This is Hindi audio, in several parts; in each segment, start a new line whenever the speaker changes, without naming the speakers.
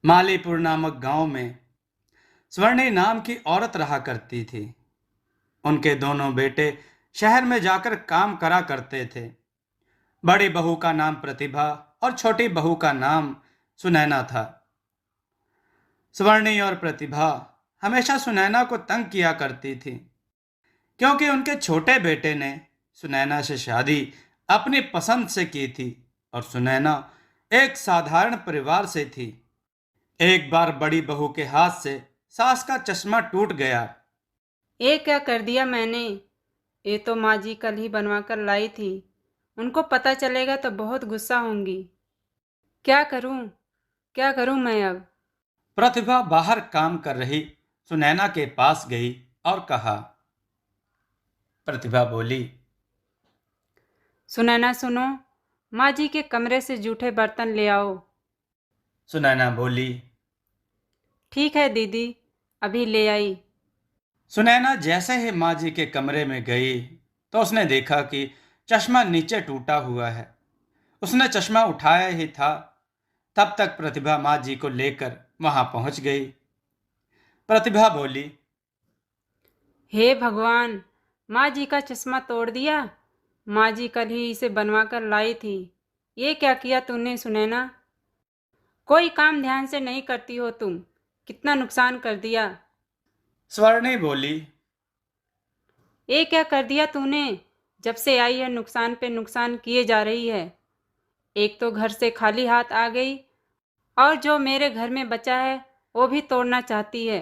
मालीपुर नामक गांव में स्वर्णी नाम की औरत रहा करती थी। उनके दोनों बेटे शहर में जाकर काम करा करते थे। बड़ी बहू का नाम प्रतिभा और छोटी बहू का नाम सुनैना था। स्वर्णी और प्रतिभा हमेशा सुनैना को तंग किया करती थी, क्योंकि उनके छोटे बेटे ने सुनैना से शादी अपनी पसंद से की थी और सुनैना एक साधारण परिवार से थी। एक बार बड़ी बहू के हाथ से सास का चश्मा टूट गया।
ये क्या कर दिया मैंने। ये तो माँ जी कल ही बनवा कर लाई थी। उनको पता चलेगा तो बहुत गुस्सा होंगी। क्या करूं, क्या करूं मैं अब।
प्रतिभा बाहर काम कर रही सुनैना के पास गई और कहा। प्रतिभा बोली।
सुनैना सुनो, माँ जी के कमरे से जूठे बर्तन ले आओ।
सुनैना बोली।
ठीक है दीदी, अभी ले आई।
सुनैना जैसे ही माँ जी के कमरे में गई तो उसने देखा कि चश्मा नीचे टूटा हुआ है। उसने चश्मा उठाया ही था, तब तक प्रतिभा माँ जी को लेकर वहां पहुंच गई। प्रतिभा बोली।
हे भगवान, माँ जी का चश्मा तोड़ दिया। माँ जी कल ही इसे बनवा कर लाई थी। ये क्या किया तूने सुनैना। कोई काम ध्यान से नहीं करती हो तुम। कितना नुकसान कर दिया।
स्वर्णी बोली।
ये क्या कर दिया तूने। जब से आई है नुकसान पे नुकसान किए जा रही है। एक तो घर से खाली हाथ आ गई, और जो मेरे घर में बचा है वो भी तोड़ना चाहती है।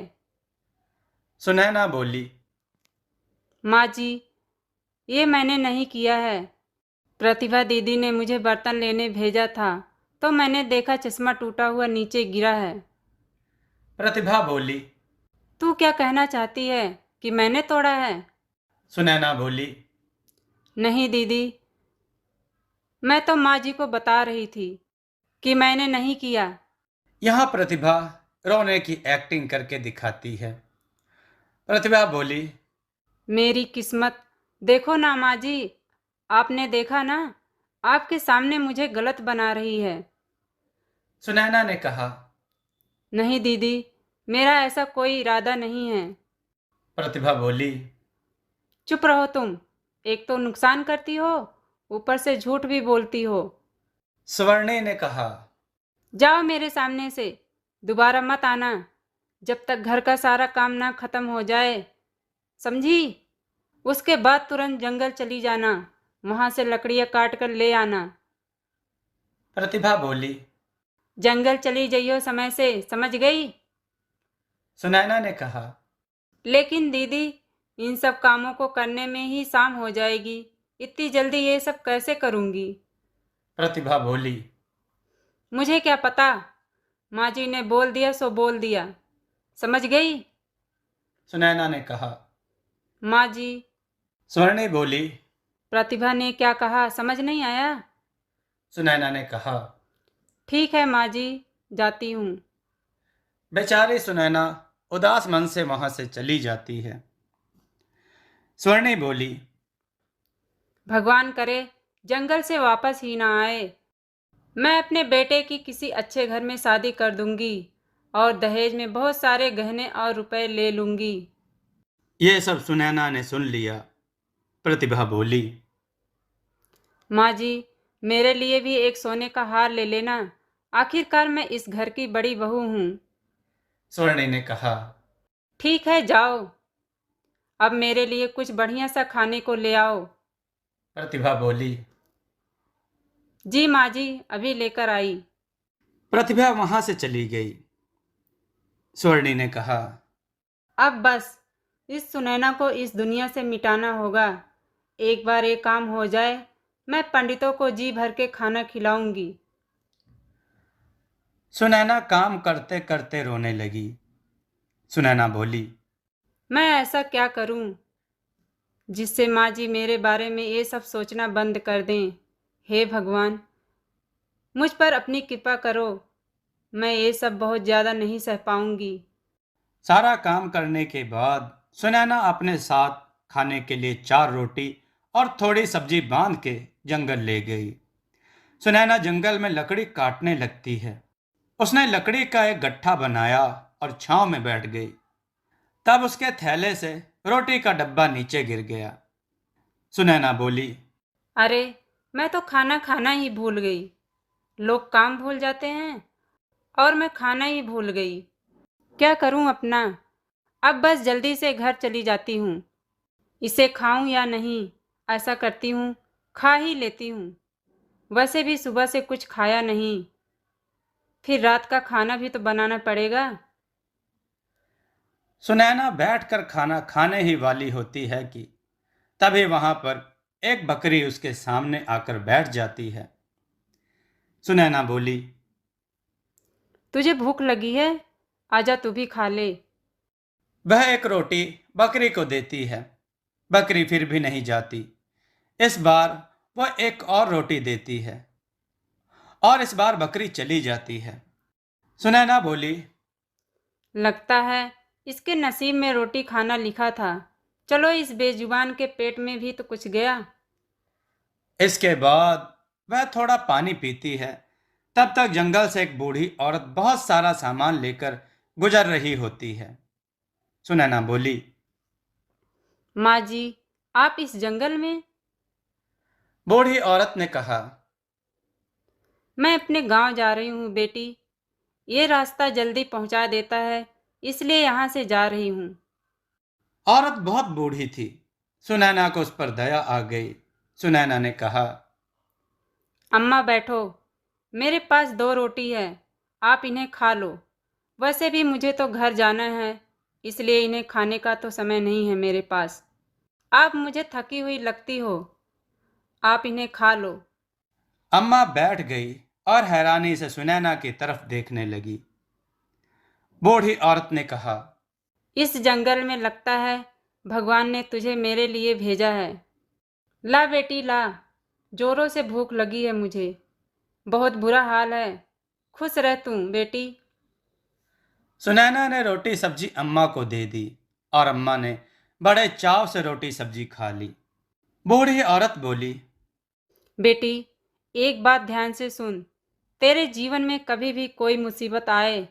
सुनैना बोली।
माँ जी, ये मैंने नहीं किया है। प्रतिभा दीदी ने मुझे बर्तन लेने भेजा था, तो मैंने देखा चश्मा टूटा हुआ नीचे गिरा है।
प्रतिभा बोली।
तू क्या कहना चाहती है कि मैंने तोड़ा है।
सुनैना बोली।
नहीं दीदी, मैं तो माँ जी को बता रही थी कि मैंने नहीं किया।
यहाँ प्रतिभा रोने की एक्टिंग करके दिखाती है। प्रतिभा बोली।
मेरी किस्मत देखो ना माँ जी। आपने देखा ना, आपके सामने मुझे गलत बना रही है।
सुनैना ने कहा।
नहीं दीदी, मेरा ऐसा कोई इरादा नहीं है।
प्रतिभा बोली।
चुप रहो तुम। एक तो नुकसान करती हो, ऊपर से झूठ भी बोलती हो।
स्वर्णी ने कहा।
जाओ मेरे सामने से, दोबारा मत आना जब तक घर का सारा काम ना खत्म हो जाए, समझी। उसके बाद तुरंत जंगल चली जाना, वहां से लकड़ियां काट कर ले आना।
प्रतिभा बोली।
जंगल चली जाइयो समय से, समझ गई।
सुनैना ने कहा।
लेकिन दीदी, इन सब कामों को करने में ही शाम हो जाएगी। इतनी जल्दी ये सब कैसे करूंगी।
प्रतिभा बोली।
मुझे क्या पता। माँ जी ने बोल दिया सो बोल दिया, समझ गई।
सुनैना ने कहा।
माँ जी।
स्वर्णी बोली।
प्रतिभा ने क्या कहा समझ नहीं आया।
सुनैना ने कहा।
ठीक है माँ जी, जाती हूँ।
बेचारी सुनैना उदास मन से वहां से चली जाती है। स्वर्णी बोली।
भगवान करे जंगल से वापस ही ना आए। मैं अपने बेटे की किसी अच्छे घर में शादी कर दूंगी और दहेज में बहुत सारे गहने और रुपए ले लूंगी।
ये सब सुनैना ने सुन लिया। प्रतिभा बोली।
माँ जी, मेरे लिए भी एक सोने का हार ले लेना। आखिरकार मैं इस घर की बड़ी बहू हूँ।
स्वर्णी ने कहा।
ठीक है जाओ, अब मेरे लिए कुछ बढ़िया सा खाने को ले आओ।
प्रतिभा बोली।
जी माँ जी, अभी लेकर आई।
प्रतिभा वहां से चली गई। स्वर्णी ने कहा।
अब बस इस सुनैना को इस दुनिया से मिटाना होगा। एक बार ये काम हो जाए, मैं पंडितों को जी भर के खाना खिलाऊंगी।
सुनैना काम करते करते रोने लगी। सुनैना बोली।
मैं ऐसा क्या करूं जिससे माँ जी मेरे बारे में ये सब सोचना बंद कर दें। हे भगवान, मुझ पर अपनी कृपा करो। मैं ये सब बहुत ज़्यादा नहीं सह पाऊंगी।
सारा काम करने के बाद सुनैना अपने साथ खाने के लिए 4 रोटी और थोड़ी सब्जी बांध के जंगल ले गई। सुनैना जंगल में लकड़ी काटने लगती है। उसने लकड़ी का एक गट्ठा बनाया और छांव में बैठ गई। तब उसके थैले से रोटी का डब्बा नीचे गिर गया। सुनैना बोली,
अरे, मैं तो खाना खाना ही भूल गई। लोग काम भूल जाते हैं और मैं खाना ही भूल गई। क्या करूं अपना? अब बस जल्दी से घर चली जाती हूँ। इसे खाऊं या नहीं, ऐसा करती हूँ, खा ही लेती हूँ। वैसे भी सुबह से कुछ खाया नहीं, फिर रात का खाना भी तो बनाना पड़ेगा।
सुनैना बैठकर खाना खाने ही वाली होती है कि तभी वहां पर एक बकरी उसके सामने आकर बैठ जाती है। सुनैना बोली,
तुझे भूख लगी है? आजा तू भी खा ले।
वह एक रोटी बकरी को देती है। बकरी फिर भी नहीं जाती। इस बार वह एक और रोटी देती है और इस बार बकरी चली जाती है। सुनैना बोली,
लगता है इसके नसीब में रोटी खाना लिखा था। चलो, इस बेजुबान के पेट में भी तो कुछ गया।
इसके बाद वह थोड़ा पानी पीती है। तब तक जंगल से एक बूढ़ी औरत बहुत सारा सामान लेकर गुजर रही होती है। सुनैना बोली,
माँ जी, आप इस जंगल में?
बूढ़ी औरत ने कहा।
मैं अपने गांव जा रही हूँ बेटी। ये रास्ता जल्दी पहुंचा देता है, इसलिए यहाँ से जा रही हूँ।
औरत बहुत बूढ़ी थी। सुनैना को उस पर दया आ गई। सुनैना ने कहा,
अम्मा बैठो, मेरे पास 2 रोटी है, आप इन्हें खा लो। वैसे भी मुझे तो घर जाना है, इसलिए इन्हें खाने का तो समय नहीं है मेरे पास। आप मुझे थकी हुई लगती हो, आप इन्हें खा लो।
अम्मा बैठ गई और हैरानी से सुनैना की तरफ देखने लगी। बूढ़ी औरत ने कहा,
इस जंगल में लगता है भगवान ने तुझे मेरे लिए भेजा है। ला बेटी ला, जोरों से भूख लगी है मुझे। बहुत बुरा हाल है। खुश रह तू बेटी।
सुनैना ने रोटी सब्जी अम्मा को दे दी और अम्मा ने बड़े चाव से रोटी सब्जी खा ली। बूढ़ी औरत बोली,
बेटी, एक बात ध्यान से सुन। तेरे जीवन में कभी भी कोई मुसीबत आए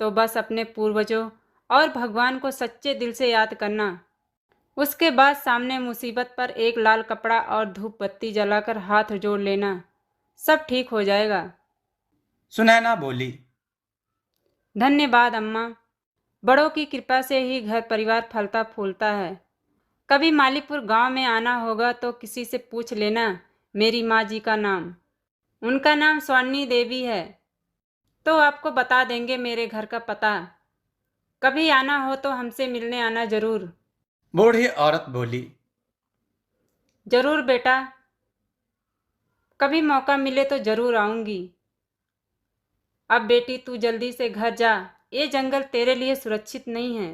तो बस अपने पूर्वजों और भगवान को सच्चे दिल से याद करना। उसके बाद सामने मुसीबत पर एक लाल कपड़ा और धूप बत्ती जलाकर हाथ जोड़ लेना। सब ठीक हो जाएगा।
सुनैना बोली,
धन्यवाद अम्मा। बड़ों की कृपा से ही घर परिवार फलता फूलता है। कभी मालीपुर गांव में आना होगा तो किसी से पूछ लेना मेरी माँ जी का नाम। उनका नाम स्वर्णी देवी है, तो आपको बता देंगे मेरे घर का पता। कभी आना हो तो हमसे मिलने आना जरूर।
बूढ़ी औरत बोली,
जरूर बेटा, कभी मौका मिले तो जरूर आऊंगी। अब बेटी तू जल्दी से घर जा, ये जंगल तेरे लिए सुरक्षित नहीं है।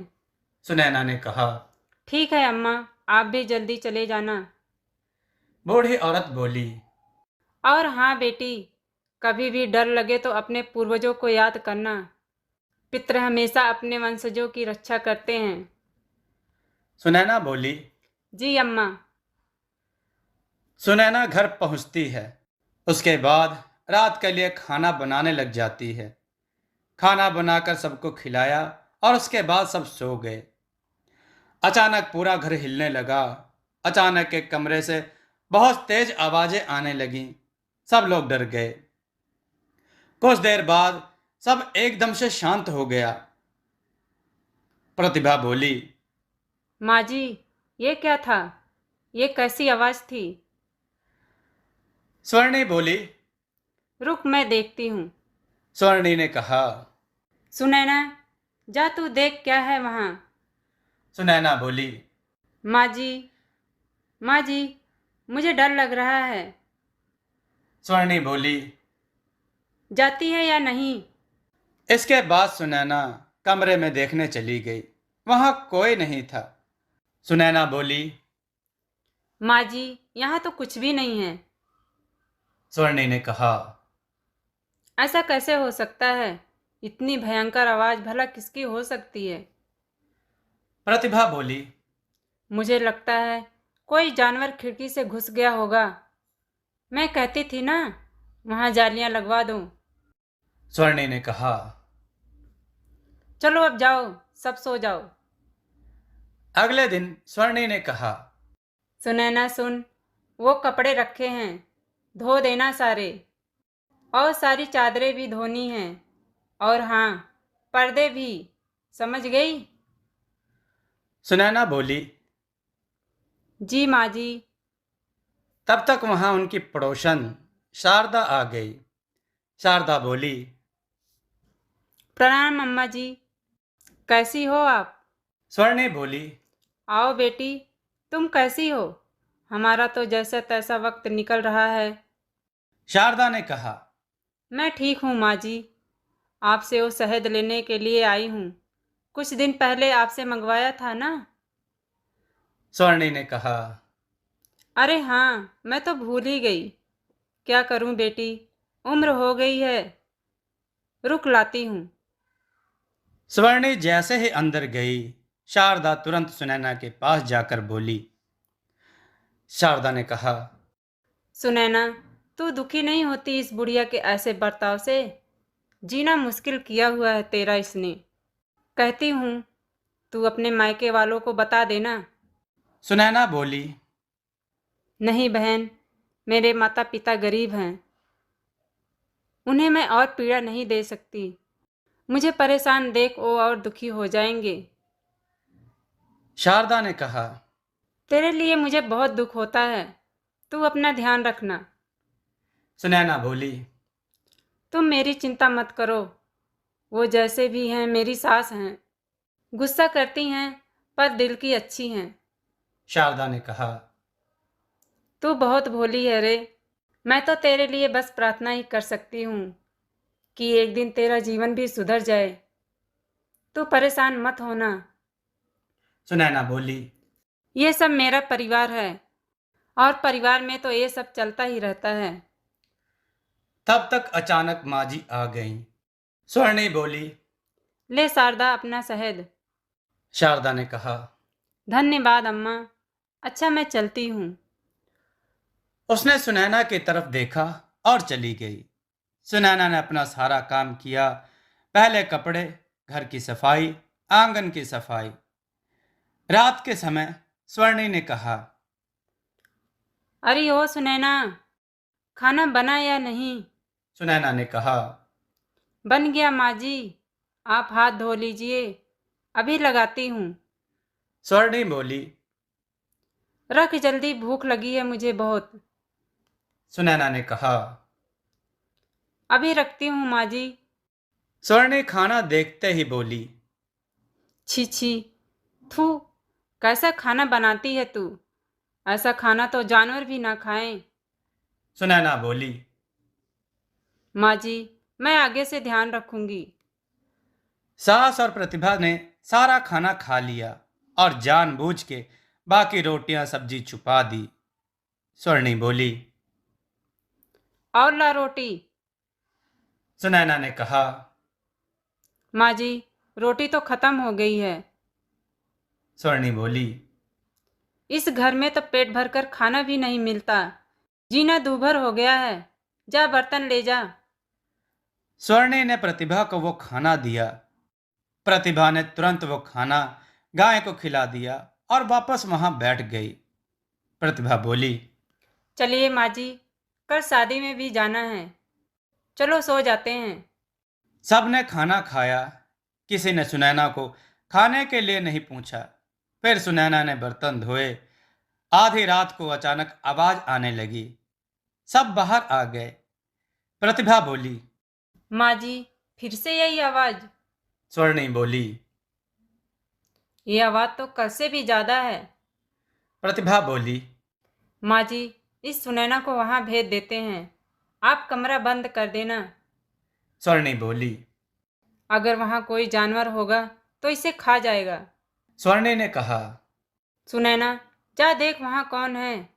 सुनैना ने कहा।
ठीक है अम्मा, आप भी जल्दी चले जाना।
बूढ़ी औरत बोली,
और हाँ बेटी, कभी भी डर लगे तो अपने पूर्वजों को याद करना। पितृ हमेशा अपने वंशजों की रक्षा करते हैं।
सुनैना बोली।
जी अम्मा।
सुनैना घर पहुंचती है। उसके बाद रात के लिए खाना बनाने लग जाती है। खाना बनाकर सबको खिलाया और उसके बाद सब सो गए। अचानक पूरा घर हिलने लगा। अचानक एक कमरे से बहुत तेज आवाजें आने लगीं। सब लोग डर गए। कुछ देर बाद सब एकदम से शांत हो गया। प्रतिभा बोली,
माँ जी, ये क्या था? ये कैसी आवाज़ थी?
स्वर्णी बोली।
रुक, मैं देखती हूँ।
स्वर्णी ने कहा।
सुनैना, जा तू देख क्या है वहाँ।
सुनैना बोली,
माँ जी, माँ जी, मुझे डर लग रहा है।
स्वर्णी बोली।
जाती है या नहीं?
इसके बाद सुनैना कमरे में देखने चली गई। वहां कोई नहीं था। सुनैना बोली,
माँ जी, यहाँ तो कुछ भी नहीं है।
स्वर्णी ने कहा।
ऐसा कैसे हो सकता है? इतनी भयंकर आवाज़ भला किसकी हो सकती है?
प्रतिभा बोली।
मुझे लगता है कोई जानवर खिड़की से घुस गया होगा। मैं कहती थी ना, वहाँ जालियाँ लगवा दूँ।
स्वर्णी ने कहा।
चलो अब जाओ, सब सो जाओ।
अगले दिन स्वर्णी ने कहा।
सुनैना सुन, वो कपड़े रखे हैं, धो देना सारे। और सारी चादरें भी धोनी हैं। और हाँ, पर्दे भी, समझ गई?
सुनैना बोली।
जी माँ जी।
तब तक वहां उनकी पड़ोसन शारदा आ गई। शारदा बोली।
प्रणाम अम्मा जी, कैसी हो आप?
स्वर्णी बोली।
आओ बेटी, तुम कैसी हो? हमारा तो जैसा तैसा वक्त निकल रहा है।
शारदा ने कहा।
मैं ठीक हूँ माँ जी। आपसे वो शहद लेने के लिए आई हूँ। कुछ दिन पहले आपसे मंगवाया था ना?
स्वर्णी ने कहा।
अरे हाँ, मैं तो भूल ही गई। क्या करूँ बेटी, उम्र हो गई है। रुक लाती हूँ।
स्वर्णी जैसे ही अंदर गई, शारदा तुरंत सुनैना के पास जाकर बोली। शारदा ने कहा।
सुनैना, तू दुखी नहीं होती इस बुढ़िया के ऐसे बर्ताव से? जीना मुश्किल किया हुआ है तेरा इसने। कहती हूँ, तू अपने मायके वालों को बता देना।
सुनैना बोली।
नहीं बहन, मेरे माता पिता गरीब हैं। उन्हें मैं और पीड़ा नहीं दे सकती। मुझे परेशान देख वो और दुखी हो जाएंगे।
शारदा ने कहा।
तेरे लिए मुझे बहुत दुख होता है। तू अपना ध्यान रखना।
सुनैना बोली।
तुम मेरी चिंता मत करो। वो जैसे भी हैं मेरी सास हैं। गुस्सा करती हैं पर दिल की अच्छी हैं।
शारदा ने कहा।
तू बहुत भोली है रे। मैं तो तेरे लिए बस प्रार्थना ही कर सकती हूँ कि एक दिन तेरा जीवन भी सुधर जाए। तू परेशान मत होना।
सुनैना बोली।
ये सब मेरा परिवार है और परिवार में तो ये सब चलता ही रहता है।
तब तक अचानक माजी आ गईं। स्वर्णी बोली।
ले शारदा अपना शहद।
शारदा ने कहा।
धन्यवाद अम्मा। अच्छा मैं चलती हूँ।
उसने सुनैना की तरफ देखा और चली गई। सुनैना ने अपना सारा काम किया। पहले कपड़े, घर की सफाई, आंगन की सफाई। रात के समय स्वर्णी ने कहा।
अरे ओ सुनैना, खाना बना या नहीं?
सुनैना ने कहा।
बन गया माँ जी। आप हाथ धो लीजिए, अभी लगाती हूँ।
स्वर्णी बोली।
रख जल्दी, भूख लगी है मुझे बहुत।
सुनैना ने कहा।
अभी रखती हूँ माँ जी।
स्वर्णी खाना देखते ही बोली।
छी छी, थू, कैसा खाना बनाती है तू? ऐसा खाना तो जानवर भी ना खाएं।
सुनैना बोली।
माँ जी, मैं आगे से ध्यान रखूंगी।
सास और प्रतिभा ने सारा खाना खा लिया और जानबूझ के बाकी रोटियां सब्जी छुपा दी। स्वर्णी बोली।
और ला रोटी।
सुनैना ने कहा।
माँ जी, रोटी तो खत्म हो गई है।
स्वर्णी बोली।
इस घर में तो पेट भरकर खाना भी नहीं मिलता। जीना दूभर हो गया है। जा बर्तन ले जा।
स्वर्णी ने प्रतिभा को वो खाना दिया। प्रतिभा ने तुरंत वो खाना गाय को खिला दिया और वापस वहां बैठ गई। प्रतिभा बोली।
चलिए माँ जी, कल शादी में भी जाना है। चलो सो जाते हैं।
सबने खाना खाया। किसी ने सुनैना को खाने के लिए नहीं पूछा। फिर सुनैना ने बर्तन धोए। आधी रात को अचानक आवाज आने लगी। सब बाहर आ गए। प्रतिभा बोली।
माँ जी, फिर से यही आवाज?
स्वर्णी बोली।
ये आवाज तो कल से भी ज्यादा है।
प्रतिभा बोली।
माँ जी, इस सुनैना को वहां भेज देते हैं। आप कमरा बंद कर देना।
स्वर्णी बोली।
अगर वहां कोई जानवर होगा तो इसे खा जाएगा।
स्वर्णी ने कहा।
सुनैना, जा देख वहां कौन है।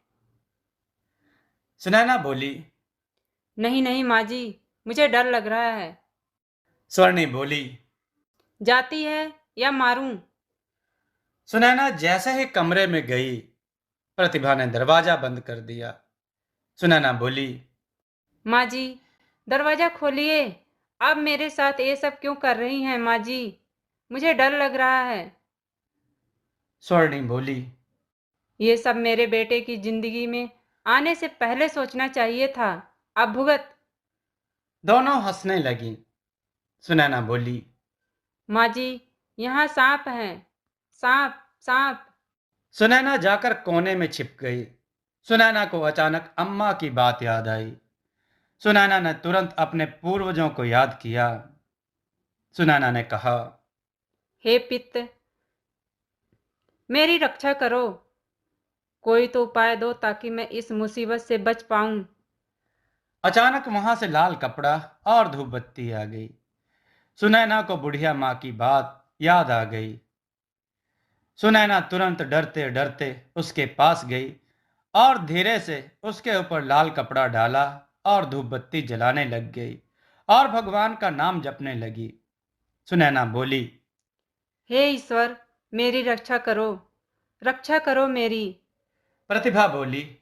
सुनैना बोली।
नहीं नहीं माँ जी, मुझे डर लग रहा है।
स्वर्णी बोली।
जाती है या मारूं?
सुनैना जैसे ही कमरे में गई, प्रतिभा ने दरवाजा बंद कर दिया। सुनैना बोली।
माँ जी, दरवाजा खोलिए, आप मेरे साथ ये सब क्यों कर रही हैं माँ जी? मुझे डर लग रहा है।
स्वर्णी बोली।
ये सब मेरे बेटे की जिंदगी में आने से पहले सोचना चाहिए था। अब भुगत।
दोनों हंसने लगी। सुनैना बोली।
माँ जी, यहाँ सांप है। सांप, सांप।
सुनैना जाकर कोने में छिप गई। सुनैना को अचानक अम्मा की बात याद आई। सुनैना ने तुरंत अपने पूर्वजों को याद किया। सुनैना ने कहा।
हे पित, मेरी रक्षा करो। कोई तो उपाय दो ताकि मैं इस मुसीबत से बच पाऊं।
अचानक वहां से लाल कपड़ा और धूप बत्ती आ गई। सुनैना को बुढ़िया माँ की बात याद आ गई। सुनैना तुरंत डरते डरते उसके पास गई और धीरे से उसके ऊपर लाल कपड़ा डाला और धूप बत्ती जलाने लग गई और भगवान का नाम जपने लगी। सुनैना बोली।
हे ईश्वर, मेरी रक्षा करो। रक्षा करो मेरी।
प्रतिभा बोली।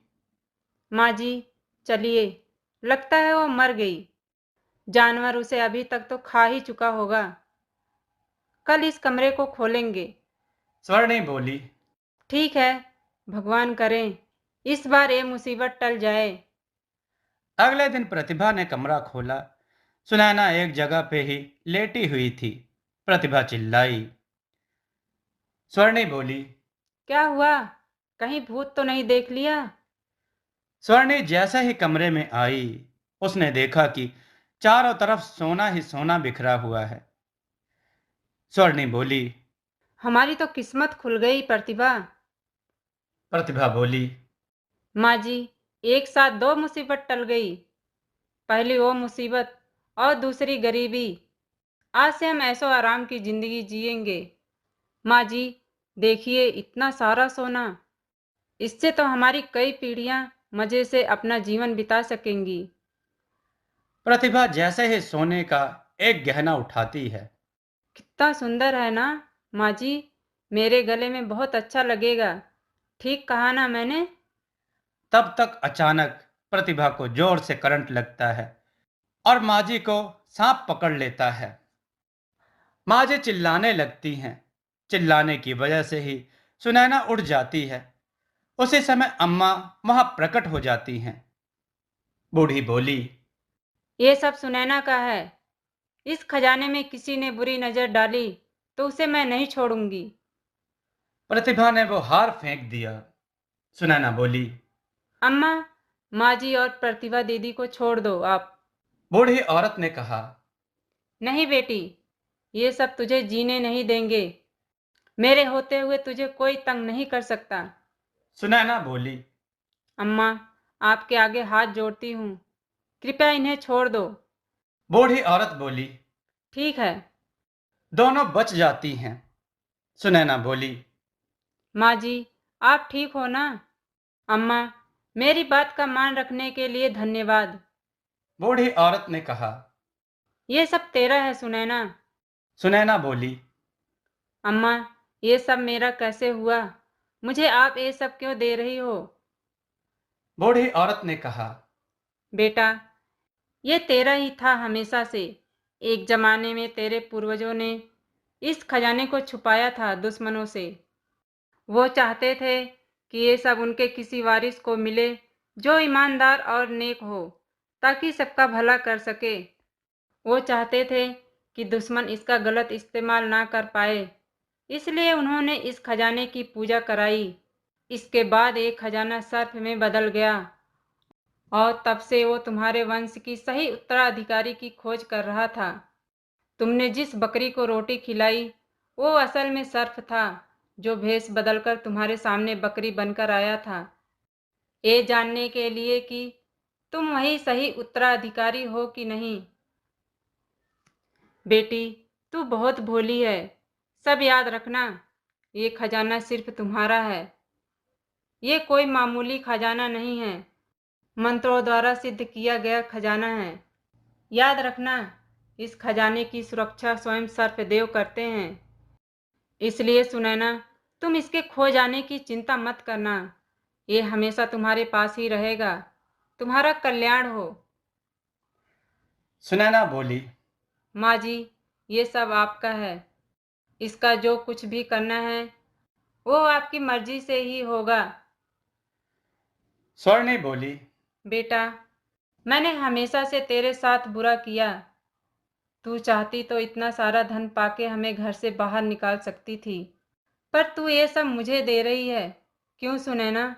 माँ जी, चलिए। लगता है वो मर गई। जानवर उसे अभी तक तो खा ही चुका होगा। कल इस कमरे को खोलेंगे।
स्वर्णी बोली।
ठीक है, भगवान करें इस बार ये मुसीबत टल जाए।
अगले दिन प्रतिभा ने कमरा खोला। सुनैना एक जगह पे ही लेटी हुई थी। प्रतिभा चिल्लाई। स्वर्णी बोली।
क्या हुआ? कहीं भूत तो नहीं देख लिया?
स्वर्णी जैसे ही कमरे में आई उसने देखा कि चारों तरफ सोना ही सोना बिखरा हुआ है। स्वर्णी बोली।
हमारी तो किस्मत खुल गई प्रतिभा।
प्रतिभा बोली।
माँ जी, एक साथ दो मुसीबत टल गई। पहली वो मुसीबत और दूसरी गरीबी। आज से हम ऐशो आराम की जिंदगी जिएंगे। माँ जी, देखिए इतना सारा सोना। इससे तो हमारी कई पीढ़ियां मजे से अपना जीवन बिता सकेंगी।
प्रतिभा जैसे ही सोने का एक गहना उठाती है।
कितना सुंदर है ना माँ जी? मेरे गले में बहुत अच्छा लगेगा। ठीक कहा ना मैंने?
तब तक अचानक प्रतिभा को जोर से करंट लगता है और माजी को सांप पकड़ लेता है। माजी चिल्लाने लगती हैं। चिल्लाने की वजह से ही सुनैना उठ जाती है। उसी समय अम्मा वहां प्रकट हो जाती हैं। बूढ़ी बोली।
ये सब सुनैना का है। इस खजाने में किसी ने बुरी नजर डाली तो उसे मैं नहीं छोड़ूंगी।
प्रतिभा ने वो हार फेंक दिया। सुनैना बोली।
अम्मा, माँ जी और प्रतिभा दीदी को छोड़ दो आप।
बूढ़ी औरत ने कहा।
नहीं बेटी, ये सब तुझे जीने नहीं देंगे। मेरे होते हुए तुझे कोई तंग नहीं कर सकता।
सुनैना बोली।
अम्मा, आपके आगे हाथ जोड़ती हूँ। कृपया इन्हें छोड़ दो।
बूढ़ी औरत बोली।
ठीक है।
दोनों बच जाती हैं। सुनैना बोली।
माँ जी, आप ठीक हो ना? अम्मा, मेरी बात का मान रखने के लिए धन्यवाद।
बूढ़ी औरत ने कहा।
ये सब तेरा है सुनैना।
सुनैना बोली।
अम्मा, ये सब मेरा कैसे हुआ? मुझे आप ये सब क्यों दे रही हो?
बूढ़ी औरत ने कहा।
बेटा, ये तेरा ही था हमेशा से। एक जमाने में तेरे पूर्वजों ने इस खजाने को छुपाया था दुश्मनों से। वो चाहते थे कि ये सब उनके किसी वारिस को मिले जो ईमानदार और नेक हो, ताकि सबका भला कर सके। वो चाहते थे कि दुश्मन इसका गलत इस्तेमाल ना कर पाए। इसलिए उन्होंने इस खजाने की पूजा कराई। इसके बाद एक खजाना सर्प में बदल गया और तब से वो तुम्हारे वंश की सही उत्तराधिकारी की खोज कर रहा था। तुमने जिस बकरी को रोटी खिलाई वो असल में सर्प था, जो भेष बदलकर तुम्हारे सामने बकरी बनकर आया था, ये जानने के लिए कि तुम वही सही उत्तराधिकारी हो कि नहीं। बेटी, तू बहुत भोली है। सब याद रखना, ये खजाना सिर्फ तुम्हारा है। ये कोई मामूली खजाना नहीं है। मंत्रों द्वारा सिद्ध किया गया खजाना है। याद रखना, इस खजाने की सुरक्षा स्वयं सर्पदेव करते हैं। इसलिए सुनैना, तुम इसके खो जाने की चिंता मत करना। ये हमेशा तुम्हारे पास ही रहेगा। तुम्हारा कल्याण हो।
सुनैना बोली।
माँ जी, ये सब आपका है। इसका जो कुछ भी करना है वो आपकी मर्जी से ही होगा।
स्वर्णी बोली।
बेटा, मैंने हमेशा से तेरे साथ बुरा किया। तू चाहती तो इतना सारा धन पाके हमें घर से बाहर निकाल सकती थी, पर तू ये सब मुझे दे रही है। क्यों सुनैना?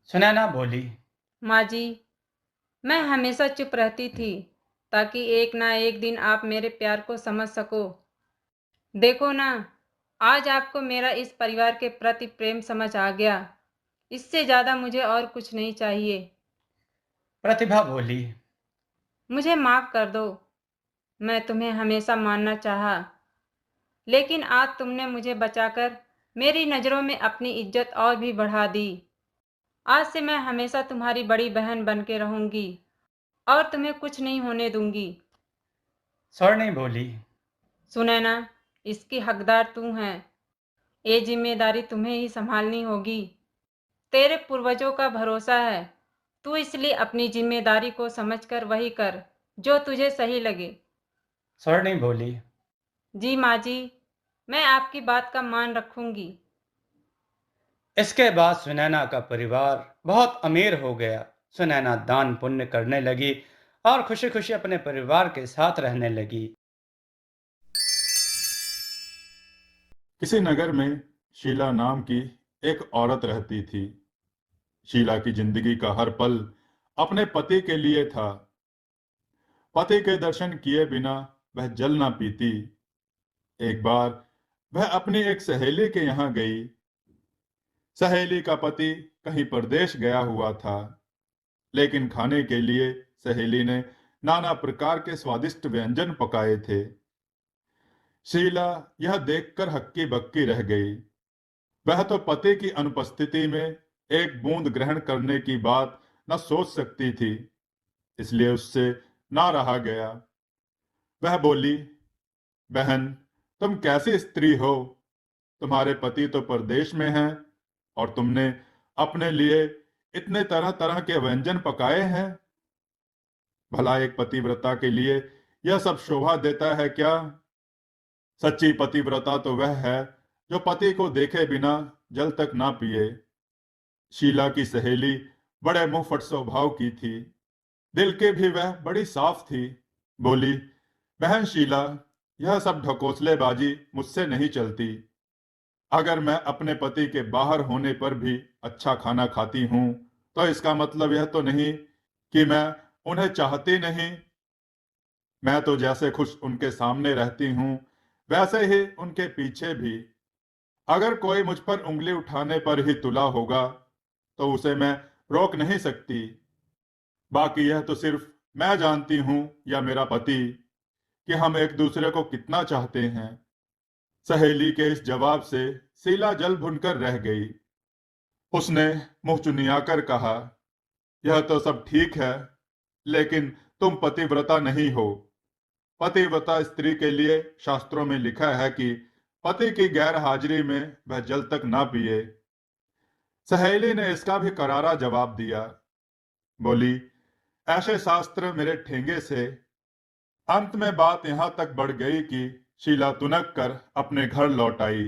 सुनैना बोली।
माँ जी, मैं हमेशा चुप रहती थी ताकि एक ना एक दिन आप मेरे प्यार को समझ सको। देखो ना, आज आपको मेरा इस परिवार के प्रति प्रेम समझ आ गया। इससे ज्यादा मुझे और कुछ नहीं चाहिए।
प्रतिभा बोली।
मुझे माफ कर दो। मैं तुम्हें हमेशा मानना चाहा, लेकिन आज तुमने मुझे बचाकर मेरी नज़रों में अपनी इज्जत और भी बढ़ा दी। आज से मैं हमेशा तुम्हारी बड़ी बहन बन के रहूंगी और तुम्हें कुछ नहीं होने दूंगी।
स्वर्णी बोली।
सुनैना, इसकी हकदार तू है। ये जिम्मेदारी तुम्हें ही संभालनी होगी। तेरे पूर्वजों का भरोसा है। तू इसलिए अपनी जिम्मेदारी को समझकर वही कर जो तुझे सही लगे।
स्वर्णी बोली।
जी माँ जी, मैं आपकी बात का मान रखूंगी।
इसके बाद सुनैना का परिवार बहुत अमीर हो गया। सुनैना दान पुण्य करने लगी और खुशी खुशी अपने परिवार के साथ रहने लगी।
किसी नगर में शीला नाम की एक औरत रहती थी। शीला की जिंदगी का हर पल अपने पति के लिए था। पति के दर्शन किए बिना वह जल ना पीती। एक बार वह अपनी एक सहेली के यहाँ गई। सहेली का पति कहीं परदेश गया हुआ था, लेकिन खाने के लिए सहेली ने नाना प्रकार के स्वादिष्ट व्यंजन पकाए थे। शीला यह देखकर हक्की बक्की रह गई। वह तो पति की अनुपस्थिति में एक बूंद ग्रहण करने की बात न सोच सकती थी, इसलिए उससे ना रहा गया। वह बोली, बहन, तुम कैसी स्त्री हो? तुम्हारे पति तो परदेश में हैं और तुमने अपने लिए इतने तरह तरह के व्यंजन पकाए हैं। भला एक पतिव्रता के लिए यह सब शोभा देता है क्या? सच्ची पतिव्रता तो वह है जो पति को देखे बिना जल तक ना पिए। शीला की सहेली बड़े मुंहफट स्वभाव की थी। दिल के भी वह बड़ी साफ थी। बोली, बहन शीला, यह सब ढकोसलेबाजी मुझसे नहीं चलती। अगर मैं अपने पति के बाहर होने पर भी अच्छा खाना खाती हूं, तो इसका मतलब यह तो नहीं कि मैं उन्हें चाहती नहीं। मैं तो जैसे खुश उनके सामने रहती हूं, वैसे ही उनके पीछे भी। अगर कोई मुझ पर उंगली उठाने पर ही तुला होगा, तो उसे मैं रोक नहीं सकती। बाकी यह तो सिर्फ मैं जानती हूं या मेरा पति कि हम एक दूसरे को कितना चाहते हैं। सहेली के इस जवाब से शीला जल भुनकर रह गई। उसने मुंह चुनियाकर कहा, यह तो सब ठीक है, लेकिन तुम पतिव्रता नहीं हो। पतिव्रता स्त्री के लिए शास्त्रों में लिखा है कि पति की गैर हाजिरी में वह जल तक ना पिए। सहेली ने इसका भी करारा जवाब दिया। बोली, ऐसे शास्त्र मेरे ठेंगे से। अंत में बात यहां तक बढ़ गई कि शीला तुनक कर अपने घर लौट आई।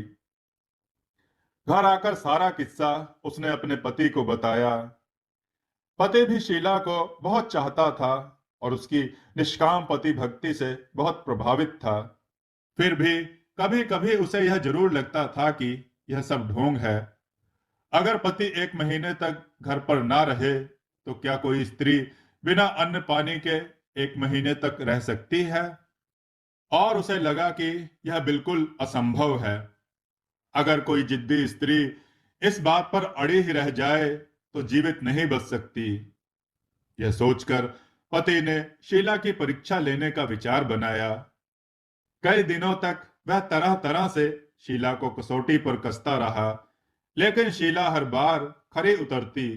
घर आकर सारा किस्सा उसने अपने पति को बताया। पति भी शीला को बहुत चाहता था और उसकी निष्काम पति भक्ति से बहुत प्रभावित था। फिर भी कभी कभी उसे यह जरूर लगता था कि यह सब ढोंग है। अगर पति एक महीने तक घर पर ना रहे, तो क्या कोई स्त्री बिना अन्न पानी के एक महीने तक रह सकती है? और उसे लगा कि यह बिल्कुल असंभव है। अगर कोई जिद्दी स्त्री इस बात पर अड़ी ही रह जाए, तो जीवित नहीं बच सकती। यह सोचकर पति ने शीला की परीक्षा लेने का विचार बनाया। कई दिनों तक वह तरह तरह से शीला को कसौटी पर कसता रहा, लेकिन शीला हर बार खरी उतरती।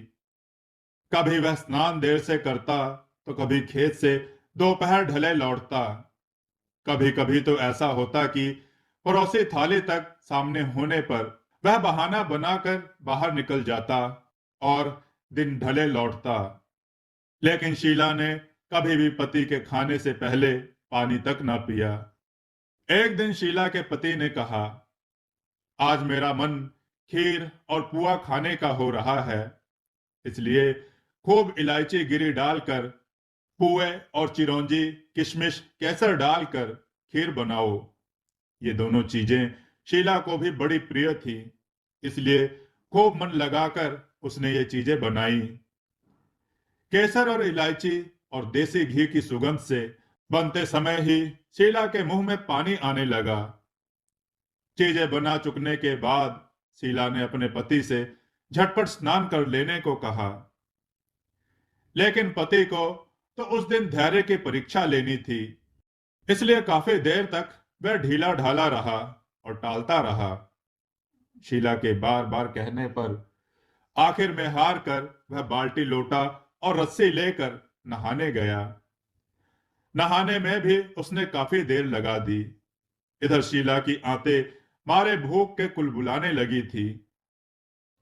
कभी वह स्नान देर से करता, तो कभी खेत से दोपहर ढले लौटता। कभी कभी तो ऐसा होता कि पड़ोसी थाली तक सामने होने पर वह बहाना बनाकर बाहर निकल जाता और दिन ढले लौटता। लेकिन शीला ने कभी भी पति के खाने से पहले पानी तक न पिया। एक दिन शीला के पति ने कहा, आज मेरा मन खीर और पुआ खाने का हो रहा है, इसलिए खूब इलायची गिरी डालकर पुए और चिरौंजी, किशमिश, केसर डालकर खीर बनाओ। ये दोनों चीजें शीला को भी बड़ी प्रिय थी, इसलिए खूब मन लगाकर उसने ये चीजें बनाई। केसर और इलायची और देसी घी की सुगंध से बनते समय ही शीला के मुंह में पानी आने लगा। चीजें बना चुकने के बाद शीला ने अपने पति से झटपट स्नान कर लेने को कहा, लेकिन पति को तो उस दिन धैर्य की परीक्षा लेनी थी, इसलिए काफी देर तक वह ढीला ढाला रहा और टालता रहा। शीला के बार बार कहने पर आखिर में हार कर वह बाल्टी लोटा और रस्सी लेकर नहाने गया। नहाने में भी उसने काफी देर लगा दी। इधर शीला की आंतें मारे भूख के कुलबुलाने लगी थी,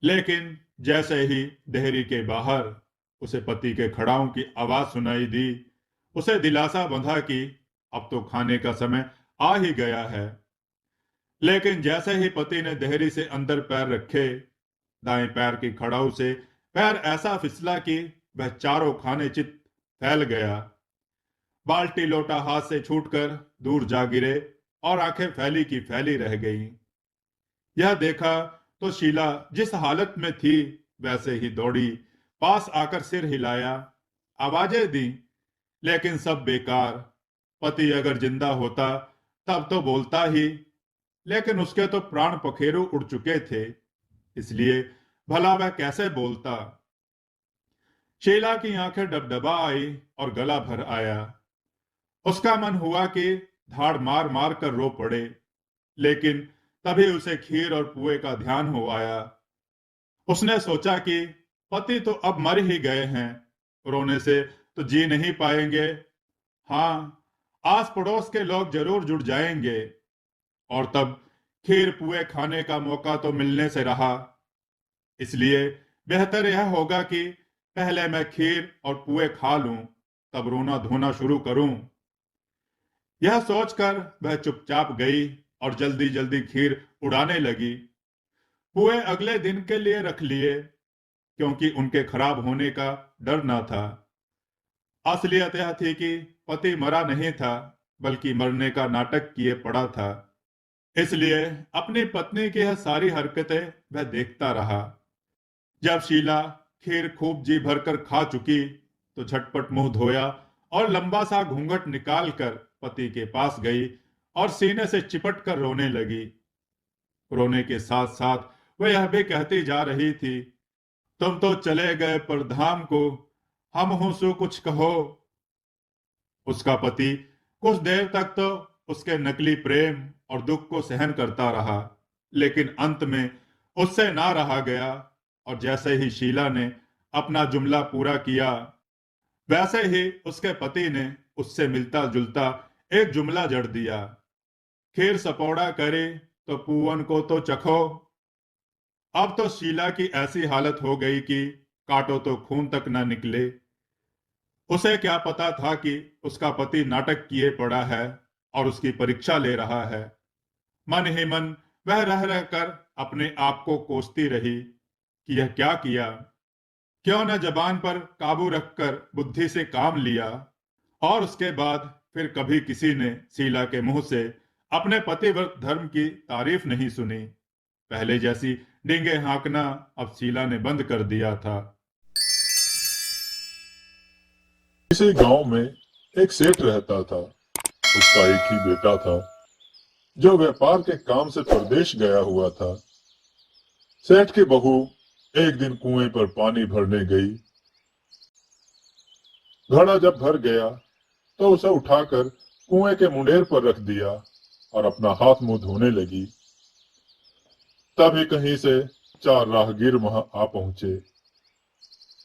लेकिन जैसे ही देहरी के बाहर उसे पति के खड़ाओं की आवाज सुनाई दी, उसे दिलासा बंधा कि अब तो खाने का समय आ ही गया है। लेकिन जैसे ही पति ने देहरी से अंदर पैर रखे, दाएं पैर की खड़ाऊ से पैर ऐसा फिसला कि वह चारों खाने चित फैल गया। बाल्टी लोटा हाथ से छूटकर दूर जा गिरे और आंखें फैली की फैली रह गईं। यह देखा तो शीला जिस हालत में थी वैसे ही दौड़ी, पास आकर सिर हिलाया, आवाजें दी, लेकिन सब बेकार। पति अगर जिंदा होता तब तो बोलता ही, लेकिन उसके तो प्राण पखेरु उड़ चुके थे, इसलिए भला वह कैसे बोलता। शीला की आंखें डबडबा आई और गला भर आया। उसका मन हुआ कि धाड़ मार मार कर रो पड़े, लेकिन तभी उसे खीर और पुए का ध्यान हो आया। उसने सोचा कि पति तो अब मर ही गए हैं, रोने से तो जी नहीं पाएंगे। हाँ, आस पड़ोस के लोग जरूर जुड़ जाएंगे और तब खीर पुए खाने का मौका तो मिलने से रहा, इसलिए बेहतर यह होगा कि पहले मैं खीर और पुए खा लूं, तब रोना धोना शुरू करूं। यह सोचकर वह चुपचाप गई और जल्दी जल्दी खीर उड़ाने लगी। पुए अगले दिन के लिए रख लिए, क्योंकि उनके खराब होने का डर न था। असलियत यह थी कि पति मरा नहीं था, बल्कि मरने का नाटक किए पड़ा था। इसलिए अपनी पत्नी की यह सारी हरकतें वह देखता रहा। जब शीला खीर खूब जी भरकर खा चुकी तो झटपट मुंह धोया और लंबा सा घूंघट निकालकर पति के पास गई और सीने से चिपट कर रोने लगी। रोने के साथ साथ वह यह भी कहती जा रही थी, तुम तो चले गए परधाम को, हम हूं सो कुछ कहो। उसका पति कुछ देर तक तो उसके नकली प्रेम और दुख को सहन करता रहा, लेकिन अंत में उससे ना रहा गया और जैसे ही शीला ने अपना जुमला पूरा किया, वैसे ही उसके पति ने उससे मिलता जुलता एक जुमला जड़ दिया, खीर सपौड़ा करे तो पूवन को तो चखो। अब तो शीला की ऐसी हालत हो गई कि काटो तो खून तक ना निकले। उसे क्या पता था कि उसका पति नाटक किए पड़ा है और उसकी परीक्षा ले रहा है। मन ही मन वह रह रहकर अपने आप को कोसती रही कि यह क्या किया, क्यों न जबान पर काबू रखकर बुद्धि से काम लिया। और उसके बाद फिर कभी किसी ने शीला के मुंह से अपने पतिव्रत धर्म की तारीफ नहीं सुनी। पहले जैसी डींगे हाँकना अब शीला ने बंद कर दिया था।
किसी गांव में एक सेठ रहता था। उसका एक ही बेटा था जो व्यापार के काम से परदेश गया हुआ था। सेठ की बहू एक दिन कुएं पर पानी भरने गई। घड़ा जब भर गया तो उसे उठाकर कुएं के मुंडेर पर रख दिया और अपना हाथ मुंह धोने लगी। तभी कहीं से 4 राहगीर वहां आ पहुंचे।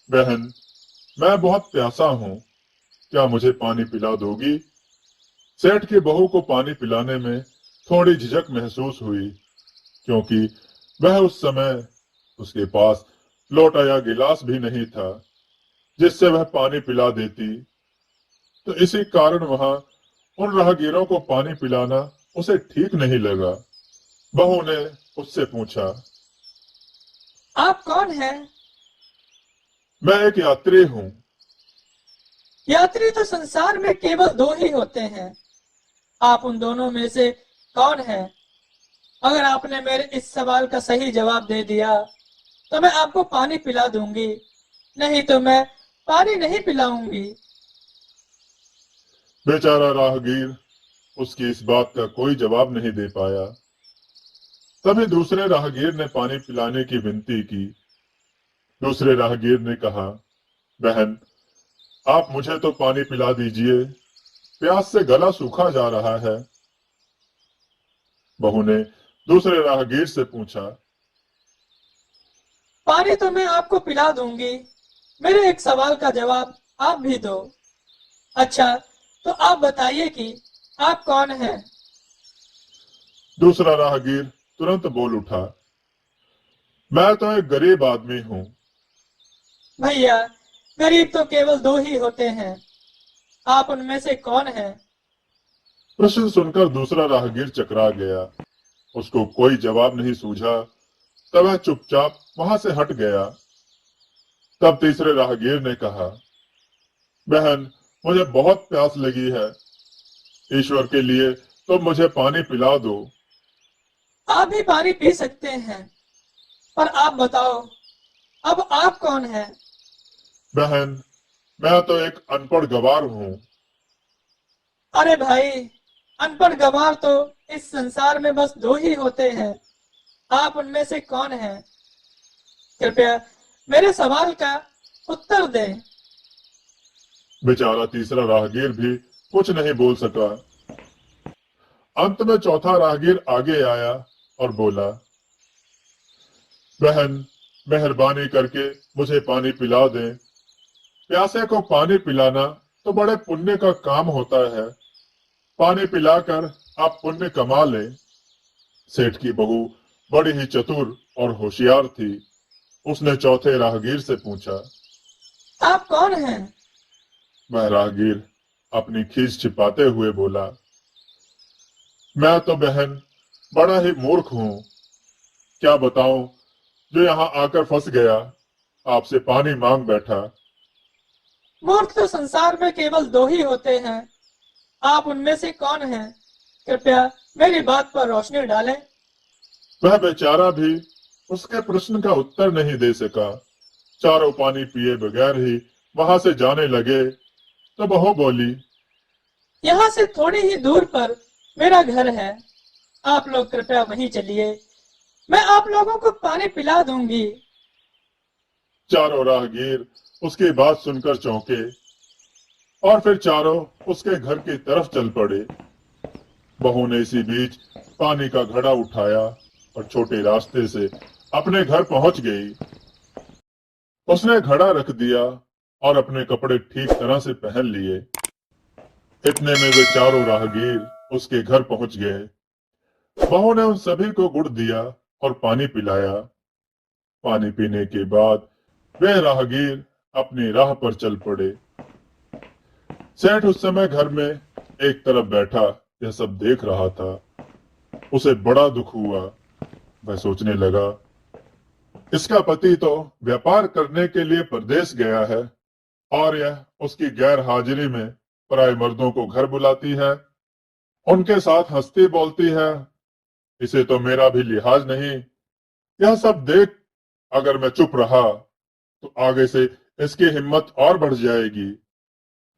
बहन, मैं बहुत प्यासा हूं, क्या मुझे पानी पिला दोगी? सेठ की बहू को पानी पिलाने में थोड़ी झिझक महसूस हुई, क्योंकि वह उस समय उसके पास लोटा या गिलास भी नहीं था जिससे वह पानी पिला देती। तो इसी कारण वहां उन राहगीरों को पानी पिलाना उसे ठीक नहीं लगा। बहू ने उससे पूछा,
आप कौन हैं?
मैं एक यात्री हूँ।
यात्री तो संसार में केवल दो ही होते हैं। आप उन दोनों में से कौन हैं? अगर आपने मेरे इस सवाल का सही जवाब दे दिया तो मैं आपको पानी पिला दूंगी, नहीं तो मैं पानी नहीं पिलाऊंगी।
बेचारा राहगीर उसकी इस बात का कोई जवाब नहीं दे पाया। तभी दूसरे राहगीर ने पानी पिलाने की विनती की। दूसरे राहगीर ने कहा, बहन, आप मुझे तो पानी पिला दीजिए, प्यास से गला सूखा जा रहा है। बहू ने दूसरे राहगीर से पूछा,
पानी तो मैं आपको पिला दूंगी, मेरे एक सवाल का जवाब आप भी दो। अच्छा, तो आप बताइए कि आप कौन हैं?
दूसरा राहगीर तुरंत बोल उठा, मैं तो एक गरीब आदमी हूँ।
भैया, गरीब तो केवल दो ही होते हैं। आप उनमें से कौन हैं?
प्रश्न सुनकर दूसरा राहगीर चकरा गया। उसको कोई जवाब नहीं सूझा, तब वह चुपचाप वहां से हट गया। तब तीसरे राहगीर ने कहा, बहन, मुझे बहुत प्यास लगी है, ईश्वर के लिए तो मुझे पानी पिला दो।
आप भी पानी पी सकते हैं, पर आप बताओ, अब आप कौन हैं?
बहन, मैं तो एक अनपढ़ गवार हूँ।
अरे भाई, अनपढ़ गंवार तो इस संसार में बस दो ही होते हैं। आप उनमें से कौन हैं? कृपया मेरे सवाल का उत्तर दें।
बेचारा तीसरा राहगीर भी कुछ नहीं बोल सका। अंत में चौथा राहगीर आगे आया और बोला, बहन, मेहरबानी करके मुझे पानी पिला दें। प्यासे को पानी पिलाना तो बड़े पुण्य का काम होता है। पानी पिलाकर आप पुण्य कमा लें। सेठ की बहू बड़ी ही चतुर और होशियार थी। उसने चौथे राहगीर से पूछा।
आप कौन हैं?
वह राहगीर अपनी खीस छिपाते हुए बोला, मैं तो बहन बड़ा ही मूर्ख हूँ। क्या बताऊं, जो यहाँ आकर फंस गया, आपसे पानी मांग बैठा।
मूर्ख तो संसार में केवल दो ही होते हैं। आप उनमें से कौन हैं? कृपया मेरी बात पर रोशनी डालें।
वह बेचारा भी उसके प्रश्न का उत्तर नहीं दे सका। चारों पानी पिए बगैर ही वहां से जाने लगे तो बहू बोली,
यहाँ से थोड़ी ही दूर पर मेरा घर है। आप लोग कृपया वहीं चलिए, मैं आप लोगों को पानी पिला दूंगी।
चारों राहगीर उसकी बात सुनकर चौंके और फिर चारों उसके घर की तरफ चल पड़े। बहू ने इसी बीच पानी का घड़ा उठाया और छोटे रास्ते से अपने घर पहुंच गई। उसने घड़ा रख दिया और अपने कपड़े ठीक तरह से पहन लिए। इतने में वे चारों राहगीर उसके घर पहुंच गए। बहू ने उन सभी को गुड़ दिया और पानी पिलाया। पानी पीने के बाद वे राहगीर अपनी राह पर चल पड़े। सेठ उस समय घर में एक तरफ बैठा यह सब देख रहा था। उसे बड़ा दुख हुआ। वह सोचने लगा, इसका पति तो व्यापार करने के लिए परदेश गया है और यह उसकी गैर हाजिरी में पराए मर्दों को घर बुलाती है, उनके साथ हंसती बोलती है। इसे तो मेरा भी लिहाज नहीं। यह सब देख अगर मैं चुप रहा तो आगे से इसकी हिम्मत और बढ़ जाएगी।